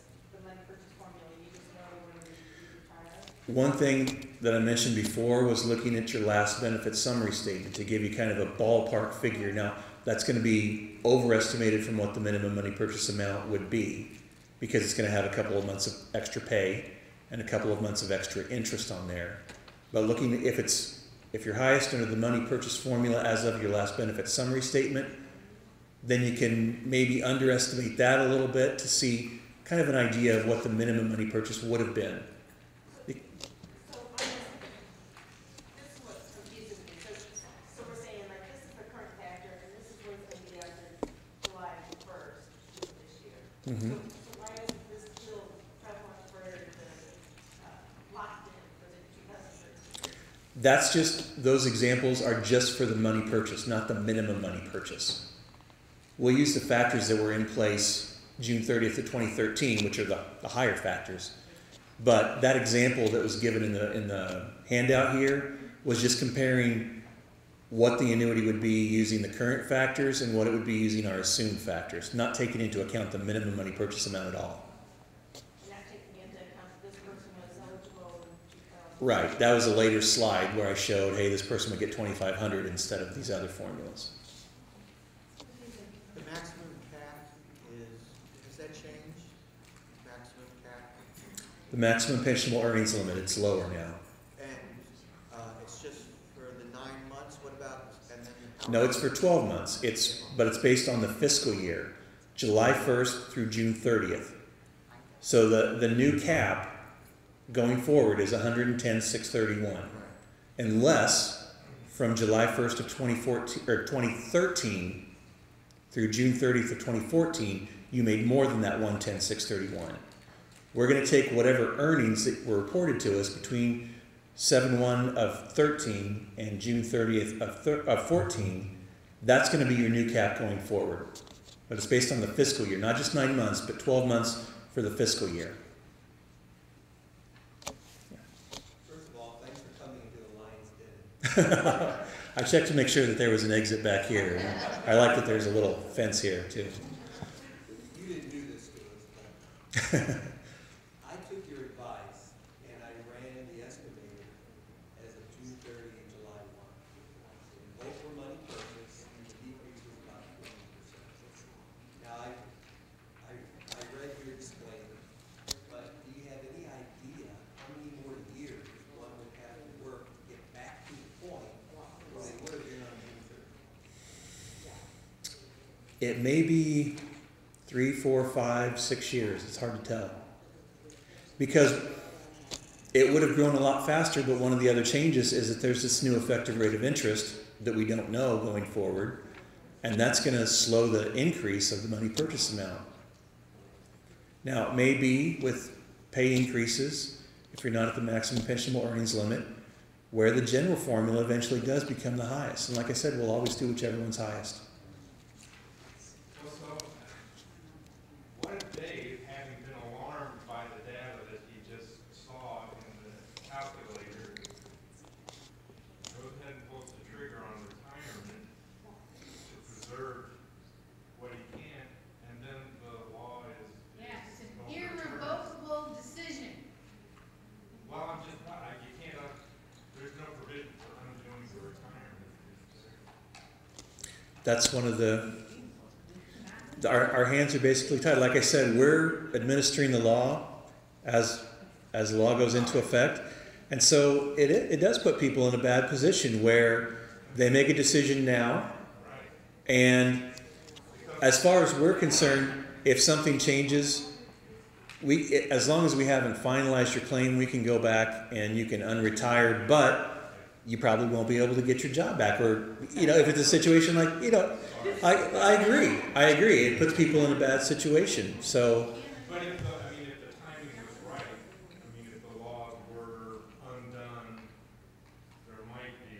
one thing that I mentioned before was looking at your last benefit summary statement to give you kind of a ballpark figure. Now, that's going to be overestimated from what the minimum money purchase amount would be, because it's going to have a couple of months of extra pay and a couple of months of extra interest on there. But looking at if you're highest under the money purchase formula as of your last benefit summary statement, then you can maybe underestimate that a little bit to see kind of an idea of what the minimum money purchase would have been. So this is what confuses me, so we're saying like this is the current factor and this is what's gonna be after July 1st of this year. Mhm. So why isn't this still prevalent for the locked in for the 2013? That's just, those examples are just for the money purchase, not the minimum money purchase. We'll use the factors that were in place June 30th of 2013, which are the higher factors. But that example that was given in the handout here was just comparing what the annuity would be using the current factors and what it would be using our assumed factors, not taking into account the minimum money purchase amount at all. Not taking into account that this person was eligible in 2000. Right, that was a later slide where I showed, hey, this person would get 2,500 instead of these other formulas. The maximum cap has that changed? Maximum cap? The maximum pensionable earnings limit, it's lower now. And it's just for the 9 months, what about, and then? how No, much- it's for 12 months, but it's based on the fiscal year, July 1st through June 30th. So the new cap going forward is 110,631, Right. unless from July 1st of 2013 through June 30th of 2014, you made more than that 110,631. We're going to take whatever earnings that were reported to us between 7/1 of 13 and June 30th of 14. That's going to be your new cap going forward. But it's based on the fiscal year, not just 9 months, but 12 months for the fiscal year. First of all, thanks for coming into the Lions Den. I checked to make sure that there was an exit back here. I like that there's a little fence here too. You didn't do this to us, but I took your advice and I ran the estimator as of June 30 and July 1. And both were money purchase and the decrease was about 20%. Now, I read your disclaimer, but do you have any idea how many more years one would have to work to get back to the point where they would have been on June 30? It may be 3, 4, 5, 6 years. It's hard to tell. Because it would have grown a lot faster, but one of the other changes is that there's this new effective rate of interest that we don't know going forward, and that's going to slow the increase of the money purchase amount. Now, it may be with pay increases, if you're not at the maximum pensionable earnings limit, where the general formula eventually does become the highest. And like I said, we'll always do whichever one's highest. So, what if Dave, having been alarmed by the data that he just saw in the calculator, goes ahead and pulls the trigger on retirement to preserve what he can, and then the law is. Yeah, it's an irrevocable decision. Well, I'm just, you can't, there's no provision for undoing the retirement. That's one of our hands are basically tied. Like I said, we're administering the law as the law goes into effect. And so it does put people in a bad position where they make a decision now, and as far as we're concerned, if something changes, as long as we haven't finalized your claim, we can go back and you can unretire, but you probably won't be able to get your job back. Or, if it's a situation like, I agree. It puts people in a bad situation. So, But if the timing was right, if the laws were undone, there might be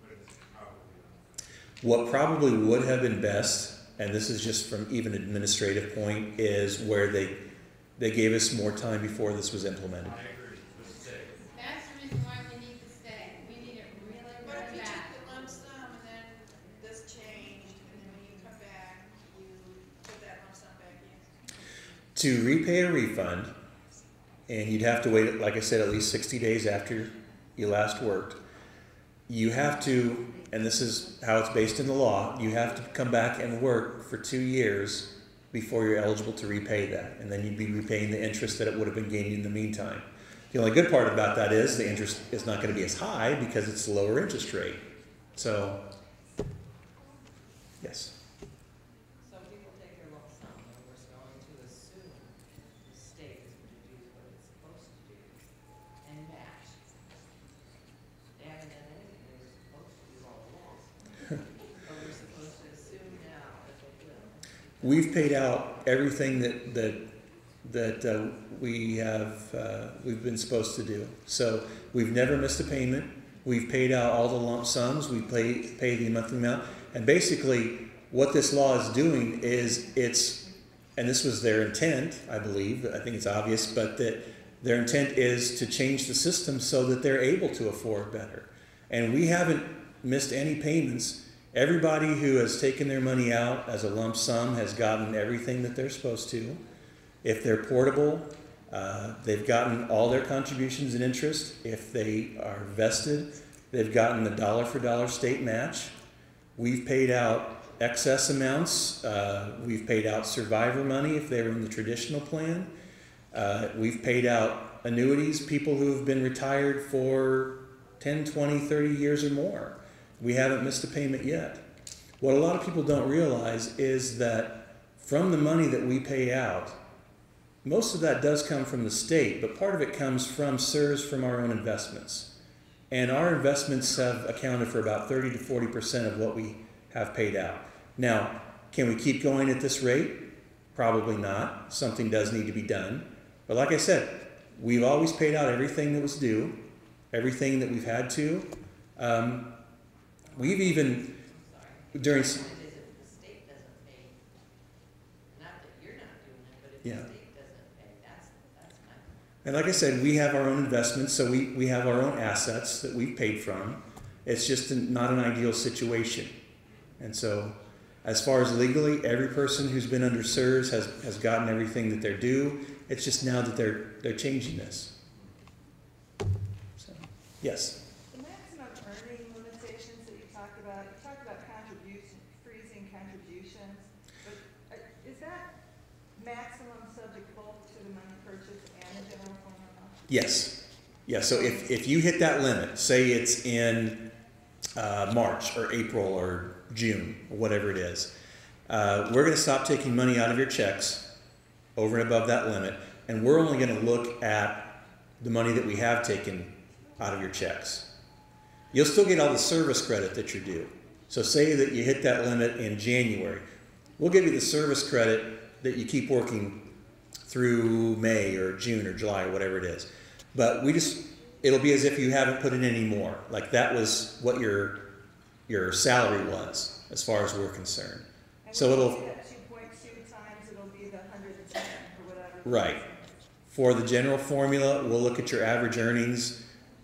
but it's probably not. what probably would have been best, and this is just from even an administrative point, is where they gave us more time before this was implemented. I agree, let's stay. That's the reason why we need to stay. We need it really, But if really you bad. took the lump sum and then this changed, and then when you come back, you put that lump sum back in. To repay a refund, and you'd have to wait, like I said, at least 60 days after you last worked. You have to, and this is how it's based in the law, you have to come back and work for 2 years before you're eligible to repay that. And then you'd be repaying the interest that it would have been gained in the meantime. The only good part about that is the interest is not going to be as high because it's a lower interest rate. So, yes. Some people take their lump sum, and we're going to assume the state is going to do what it's supposed to do and match. They haven't done anything they were supposed to do all along. But we're supposed to assume now that they will. We've paid out everything that we've been supposed to do. So we've never missed a payment. We've paid out all the lump sums. We pay the monthly amount. And basically, what this law is doing is and this was their intent, I believe. I think it's obvious, but that their intent is to change the system so that they're able to afford better. And we haven't missed any payments. Everybody who has taken their money out as a lump sum has gotten everything that they're supposed to. If they're portable, they've gotten all their contributions and interest. If they are vested, they've gotten the dollar for dollar state match. We've paid out excess amounts. We've paid out survivor money if they were in the traditional plan. We've paid out annuities, people who have been retired for 10, 20, 30 years or more. We haven't missed a payment yet. What a lot of people don't realize is that from the money that we pay out, most of that does come from the state, but part of it comes from SURS, from our own investments. And our investments have accounted for about 30 to 40% of what we have paid out. Now, can we keep going at this rate? Probably not. Something does need to be done. But like I said, we've always paid out everything that was due, everything that we've had to. We've even, during... The state doesn't pay, not that you're not doing it, but if the Yeah. state doesn't pay, that's my. And like I said, we have our own investments, so we have our own assets that we've paid from. It's just not an ideal situation. And so, as far as legally, every person who's been under SURS has gotten everything that they're due. It's just now that they're changing this. So, yes? The maximum earning limitations that you talked about freezing contributions, but is that maximum subject both to the money purchase and the general formula? Yes. Yeah, so if you hit that limit, say it's in March or April or June, or whatever it is, we're going to stop taking money out of your checks over and above that limit, and we're only going to look at the money that we have taken out of your checks. You'll still get all the service credit that you're due. So say that you hit that limit in January. We'll give you the service credit that you keep working through May or June or July or whatever it is. But it'll be as if you haven't put in any more. Like that was what your salary was, as far as we're concerned. And So when you it'll, see that 2.2 times, it'll be the 110 or whatever. right. For the general formula, we'll look at your average earnings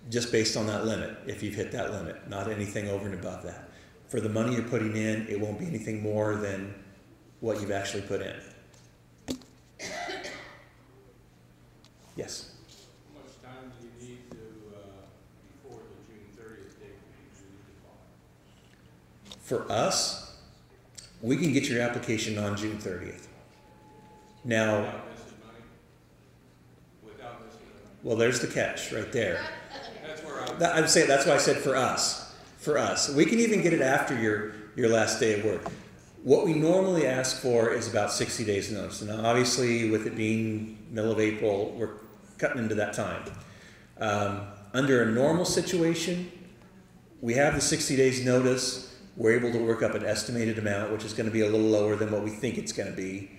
just based on that limit, if you've hit that limit, not anything over and above that. For the money you're putting in, it won't be anything more than what you've actually put in. Yes? How much time do you need to, before the June 30th date to do the file? For us, we can get your application on June 30th. Now, Without missing money? Without missing money? well, there's the catch right there. That's where I'm. I'm saying that's why I said for us. For us, we can even get it after your last day of work. What we normally ask for is about 60 days notice. And obviously, with it being middle of April, we're cutting into that time. Under a normal situation, we have the 60 days notice. We're able to work up an estimated amount, which is going to be a little lower than what we think it's going to be.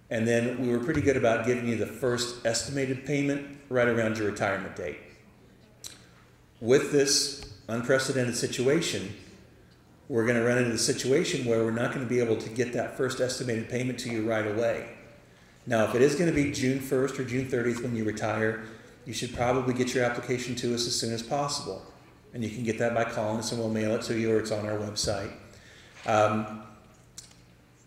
And then we were pretty good about giving you the first estimated payment right around your retirement date. With this unprecedented situation, we're going to run into the situation where we're not going to be able to get that first estimated payment to you right away. Now, if it is going to be June 1st or June 30th when you retire, you should probably get your application to us as soon as possible. And you can get that by calling us and we'll mail it to you, or it's on our website.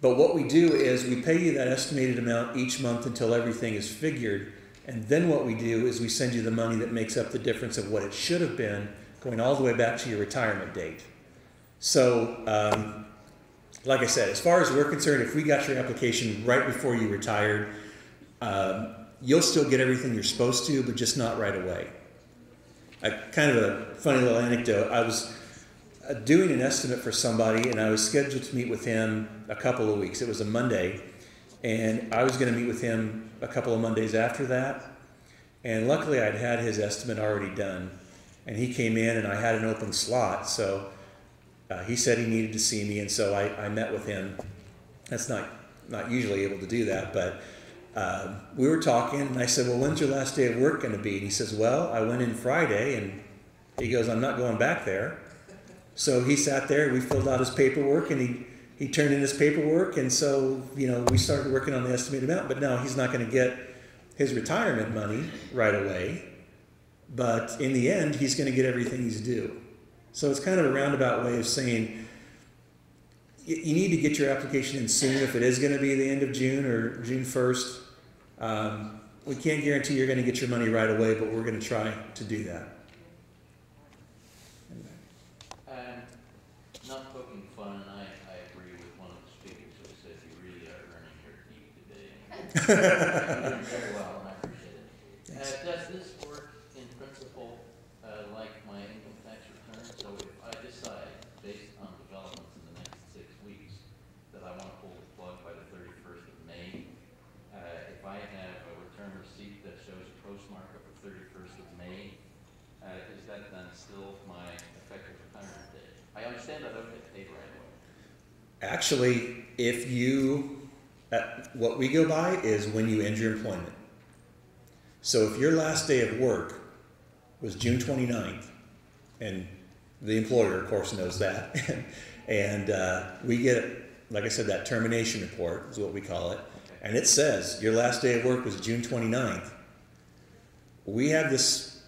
But what we do is we pay you that estimated amount each month until everything is figured, And then what we do is we send you the money that makes up the difference of what it should have been, going all the way back to your retirement date. So, like I said, as far as we're concerned, if we got your application right before you retired, you'll still get everything you're supposed to, but just not right away. Kind of a funny little anecdote. I was doing an estimate for somebody, and I was scheduled to meet with him a couple of weeks. It was a Monday, and I was going to meet with him a couple of Mondays after that. And luckily, I'd had his estimate already done, and he came in, and I had an open slot. So he said he needed to see me, and so I met with him. That's not usually able to do that, but we were talking, and I said, well, when's your last day of work going to be? And he says, well, I went in Friday, and he goes, I'm not going back there. So he sat there, we filled out his paperwork, and he turned in his paperwork, and so, we started working on the estimated amount. But no, he's not going to get his retirement money right away, but in the end, he's going to get everything he's due. So it's kind of a roundabout way of saying you need to get your application in soon if it is going to be the end of June or June 1st. We can't guarantee you're going to get your money right away, but we're going to try to do that. Not poking fun, and I agree with one of the speakers who said you really are earning your keep today. You're doing very well, and I appreciate it. Does this work in principle like my income tax return? So if I decide, based on developments in the next 6 weeks, that I want to pull the plug by the 31st of May, if I have a return receipt that shows a postmark of the 31st of May, is that then still my effective retirement date? I understand I don't get paid right away. Actually, if you, what we go by is when you end your employment. So if your last day of work was June 29th, and the employer, of course, knows that, and we get, like I said, that termination report is what we call it, and it says your last day of work was June 29th. We have this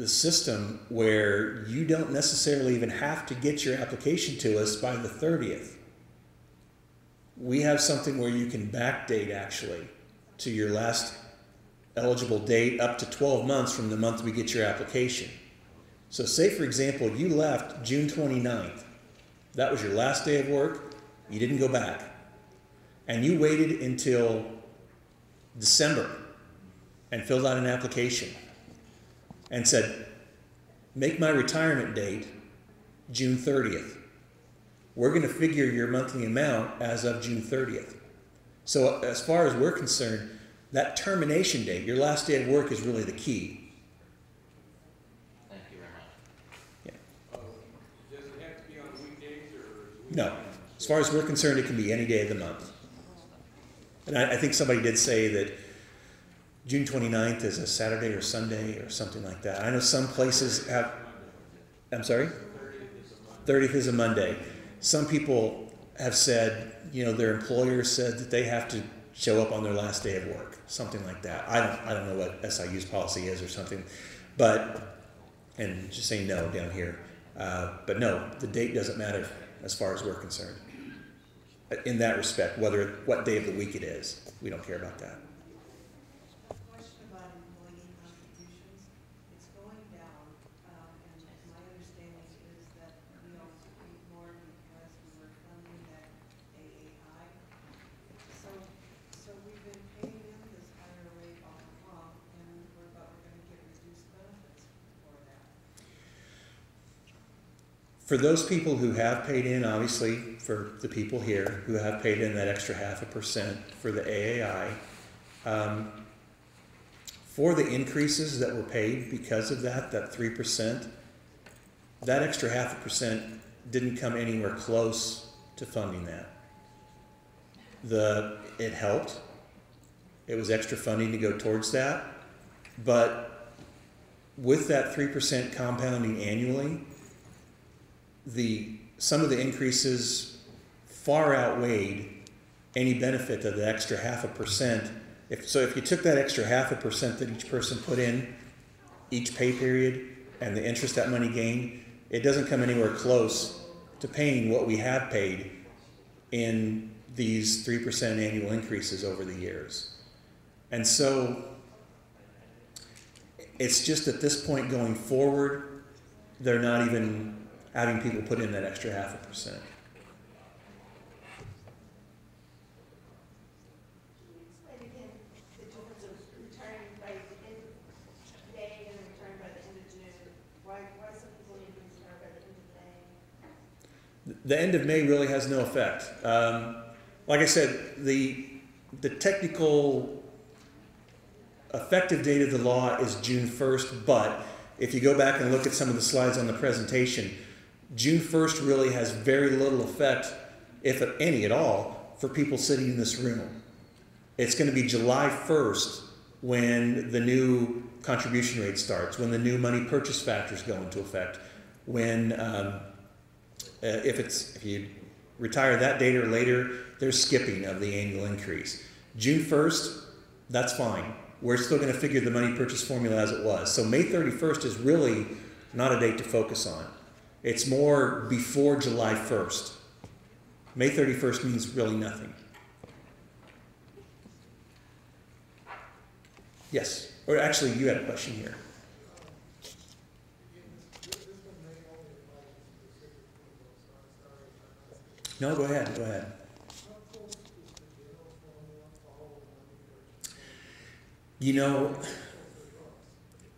system where you don't necessarily even have to get your application to us by the 30th. We have something where you can backdate actually to your last eligible date up to 12 months from the month we get your application. So say, for example, you left June 29th. That was your last day of work. You didn't go back. And you waited until December and filled out an application and said, make my retirement date June 30th. We're going to figure your monthly amount as of June 30th. So as far as we're concerned, that termination date, your last day of work, is really the key. Thank you very much. Yeah. Does it have to be on weekdays or? No. As far as we're concerned, it can be any day of the month. And I think somebody did say that June 29th is a Saturday or Sunday or something like that. I know some places have, I'm sorry? 30th is a Monday. Some people have said, their employer said that they have to show up on their last day of work, something like that. I don't know what SIU's policy is or something, and just saying no down here. But no, the date doesn't matter as far as we're concerned. In that respect, what day of the week it is, we don't care about that. Question about employee contributions. It's going down, and my understanding is that we also paid more because we were funding that AAI. So we've been paying them this higher rate all along, and we're going to get reduced benefits for that. For those people who have paid in, obviously, for the people here who have paid in that extra 0.5% for the AAI, for the increases that were paid because of that 3%, that extra 0.5% didn't come anywhere close to funding that. It helped. It was extra funding to go towards that. But with that 3% compounding annually, some of the increases far outweighed any benefit of the extra 0.5%. If you took that extra 0.5% that each person put in each pay period and the interest that money gained, it doesn't come anywhere close to paying what we have paid in these 3% annual increases over the years. And so It's just at this point going forward, they're not even having people put in that extra 0.5%. Explain again the difference of retiring by the end of May and retiring by the end of June. Why some people need to retire by the end of May? The end of May really has no effect. Like I said, the technical effective date of the law is June 1st, but if you go back and look at some of the slides on the presentation, June 1st really has very little effect, if any at all, for people sitting in this room. It's going to be July 1st when the new contribution rate starts, when the new money purchase factors go into effect, when if you retire that date or later, there's skipping of the annual increase. June 1st, that's fine. We're still going to figure the money purchase formula as it was. So May 31st is really not a date to focus on. It's more before July 1st. May 31st means really nothing. Yes, or actually you had a question here. No, go ahead, go ahead. You know,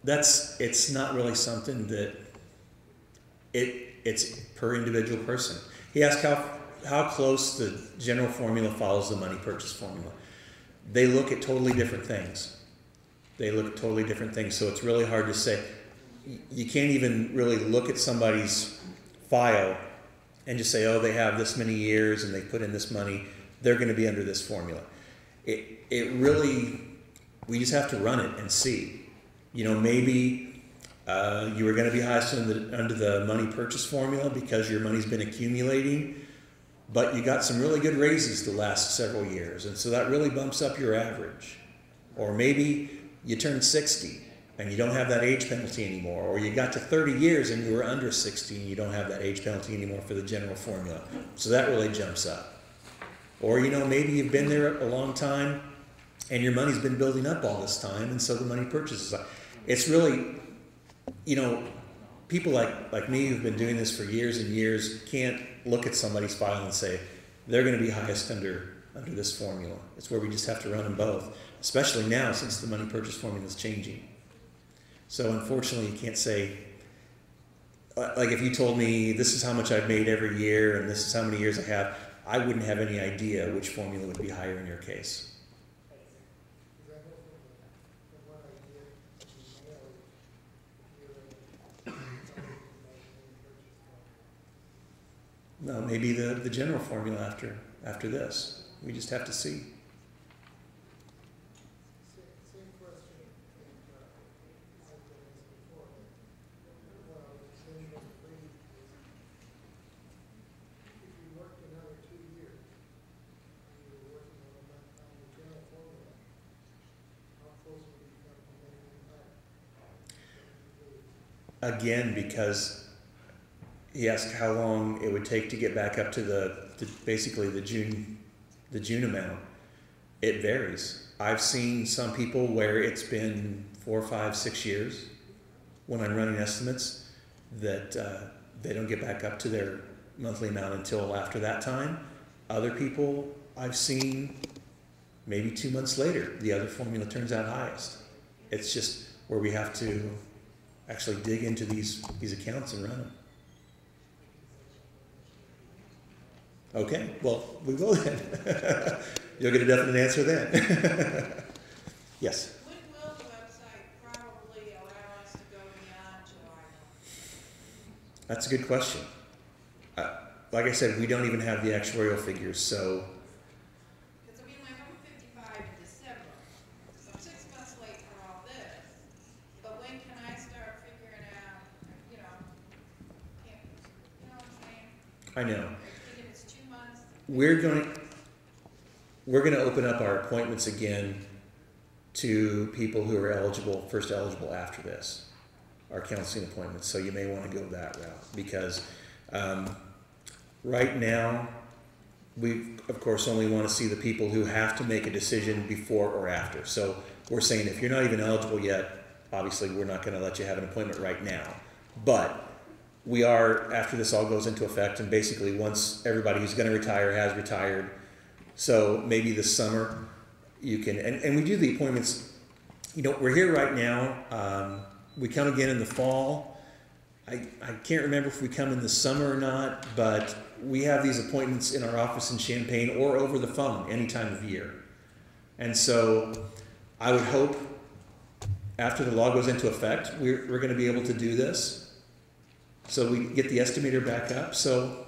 it's not really something that, it's per individual person. He asked how close the general formula follows the money purchase formula. They look at totally different things. So it's really hard to say. You can't even really look at somebody's file and just say, oh, they have this many years and they put in this money, they're going to be under this formula. It really, we just have to run it and see. You know, maybe you were going to be highest under the money purchase formula because your money's been accumulating, but you got some really good raises the last several years, and so that really bumps up your average. Or maybe you turned 60 and you don't have that age penalty anymore, or you got to 30 years and you were under 60 and you don't have that age penalty anymore for the general formula. So that really jumps up. Or, you know, maybe you've been there a long time and your money's been building up all this time, and so the money purchases up. It's really, you know, people like me who've been doing this for years and years can't look at somebody's file and say, they're going to be highest under this formula. It's where we just have to run them both, especially now since the money purchase formula is changing. So unfortunately, you can't say, like if you told me this is how much I've made every year and this is how many years I have, I wouldn't have any idea which formula would be higher in your case. No, maybe the general formula after this. We just have to see. Same question. If you worked another 2 years, and you were working on the general formula, how close would you come to making that? Again, because he asked how long it would take to get back up to basically the June amount. It varies. I've seen some people where it's been 4, 5, 6 years when I'm running estimates that they don't get back up to their monthly amount until after that time. Other people I've seen maybe 2 months later, the other formula turns out highest. It's just where we have to actually dig into these accounts and run them. Okay, well, we will then. You'll get a definite answer then. Yes? When will the website probably allow us to go beyond July 1? That's a good question. Like I said, we don't even have the actuarial figures, so Because I mean, like, I'm 55 in December, so I'm 6 months late for all this. But when can I start figuring out, you know, you know what I'm saying? I know. Thinking it's 2 months. We're going to open up our appointments again to people who are first eligible after this, our counseling appointments. So you may want to go that route because right now we, of course, only want to see the people who have to make a decision before or after. So we're saying if you're not even eligible yet, obviously we're not going to let you have an appointment right now. But we are, after this all goes into effect, and basically once everybody who's going to retire has retired, so maybe this summer you can, and we do the appointments, you know, we're here right now. We come again in the fall. I can't remember if we come in the summer or not, but we have these appointments in our office in Champaign or over the phone any time of year. And so I would hope after the law goes into effect, we're going to be able to do this. So we get the estimator back up. So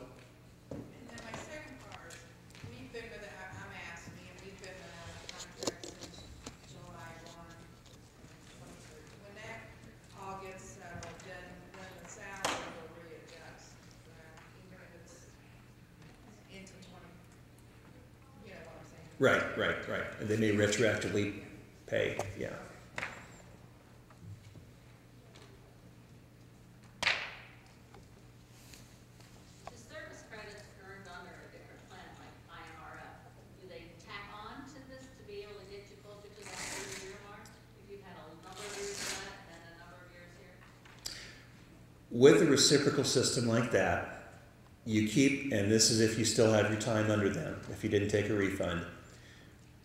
And then my second part, we've been with, I'm asking, and we've been without a contract since July 1, 2013. When that all gets settled, then the salary will readjust, even if it's into 20, you know what I'm saying? right. And they may retroactively pay. Yeah. The service credits earned under a different plan, like IMRF, do they tack on to this to be able to get you closer to that 30-year mark? If you've had a number of years of that and a number of years here? With a reciprocal system like that, you keep, and this is if you still have your time under them, if you didn't take a refund,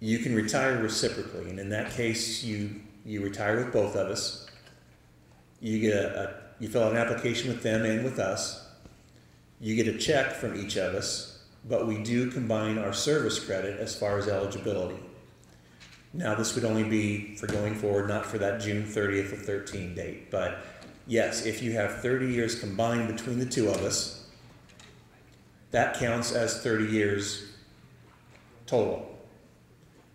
you can retire reciprocally. And in that case, you retire with both of us. You get you fill out an application with them and with us. You get a check from each of us, but we do combine our service credit as far as eligibility. Now, this would only be for going forward, not for that June 30th of 13 date. But yes, if you have 30 years combined between the two of us, that counts as 30 years total.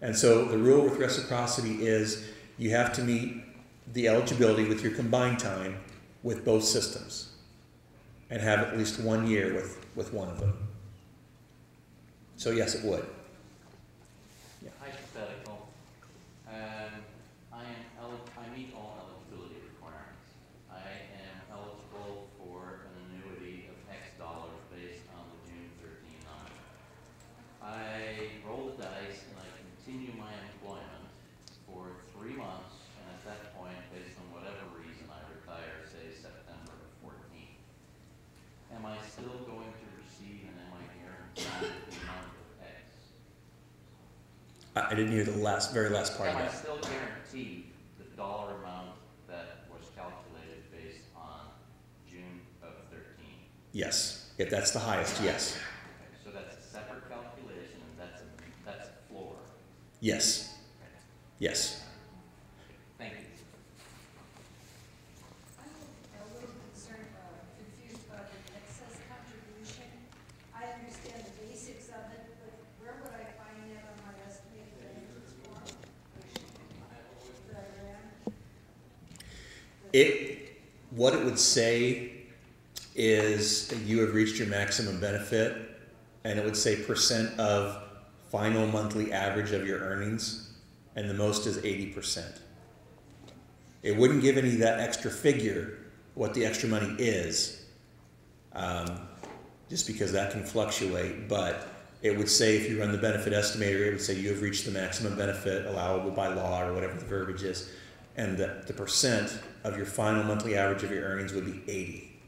And so the rule with reciprocity is you have to meet the eligibility with your combined time with both systems and have at least 1 year with one of them. So yes, it would. Hypothetical. I meet all eligibility requirements. I am eligible for an annuity of X dollars based on the June 13 number. I roll the dice and I continue my employment for 3 months, and at that point, based on whatever reason, I retire, say September 14th. Am I still going to receive and am I guaranteed the amount of X? I didn't hear the very last part of Am I that. still guaranteed the dollar amount that was calculated based on June of 13? Yes. If that's the highest, yes. Okay, so that's a separate calculation, and that's a floor. Yes. Yes. Thank you. I'm a little concerned, confused about the excess contribution. I understand the basics of it, but where would I find that on my estimated benefits form? That I ran? What it would say is that you have reached your maximum benefit, and it would say % of final monthly average of your earnings, and the most is 80%. It wouldn't give any of that extra figure, what the extra money is, just because that can fluctuate, but it would say, if you run the benefit estimator, it would say you have reached the maximum benefit allowable by law, or whatever the verbiage is, and that the % of your final monthly average of your earnings would be 80.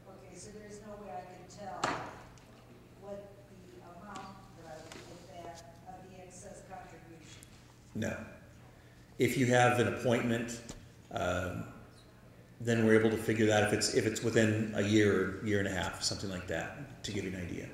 Okay, so there's no way I can tell what the amount that I would get back of the excess contribution. No. If you have an appointment, then we're able to figure that if it's within a year or year and a half, something like that, to give you an idea.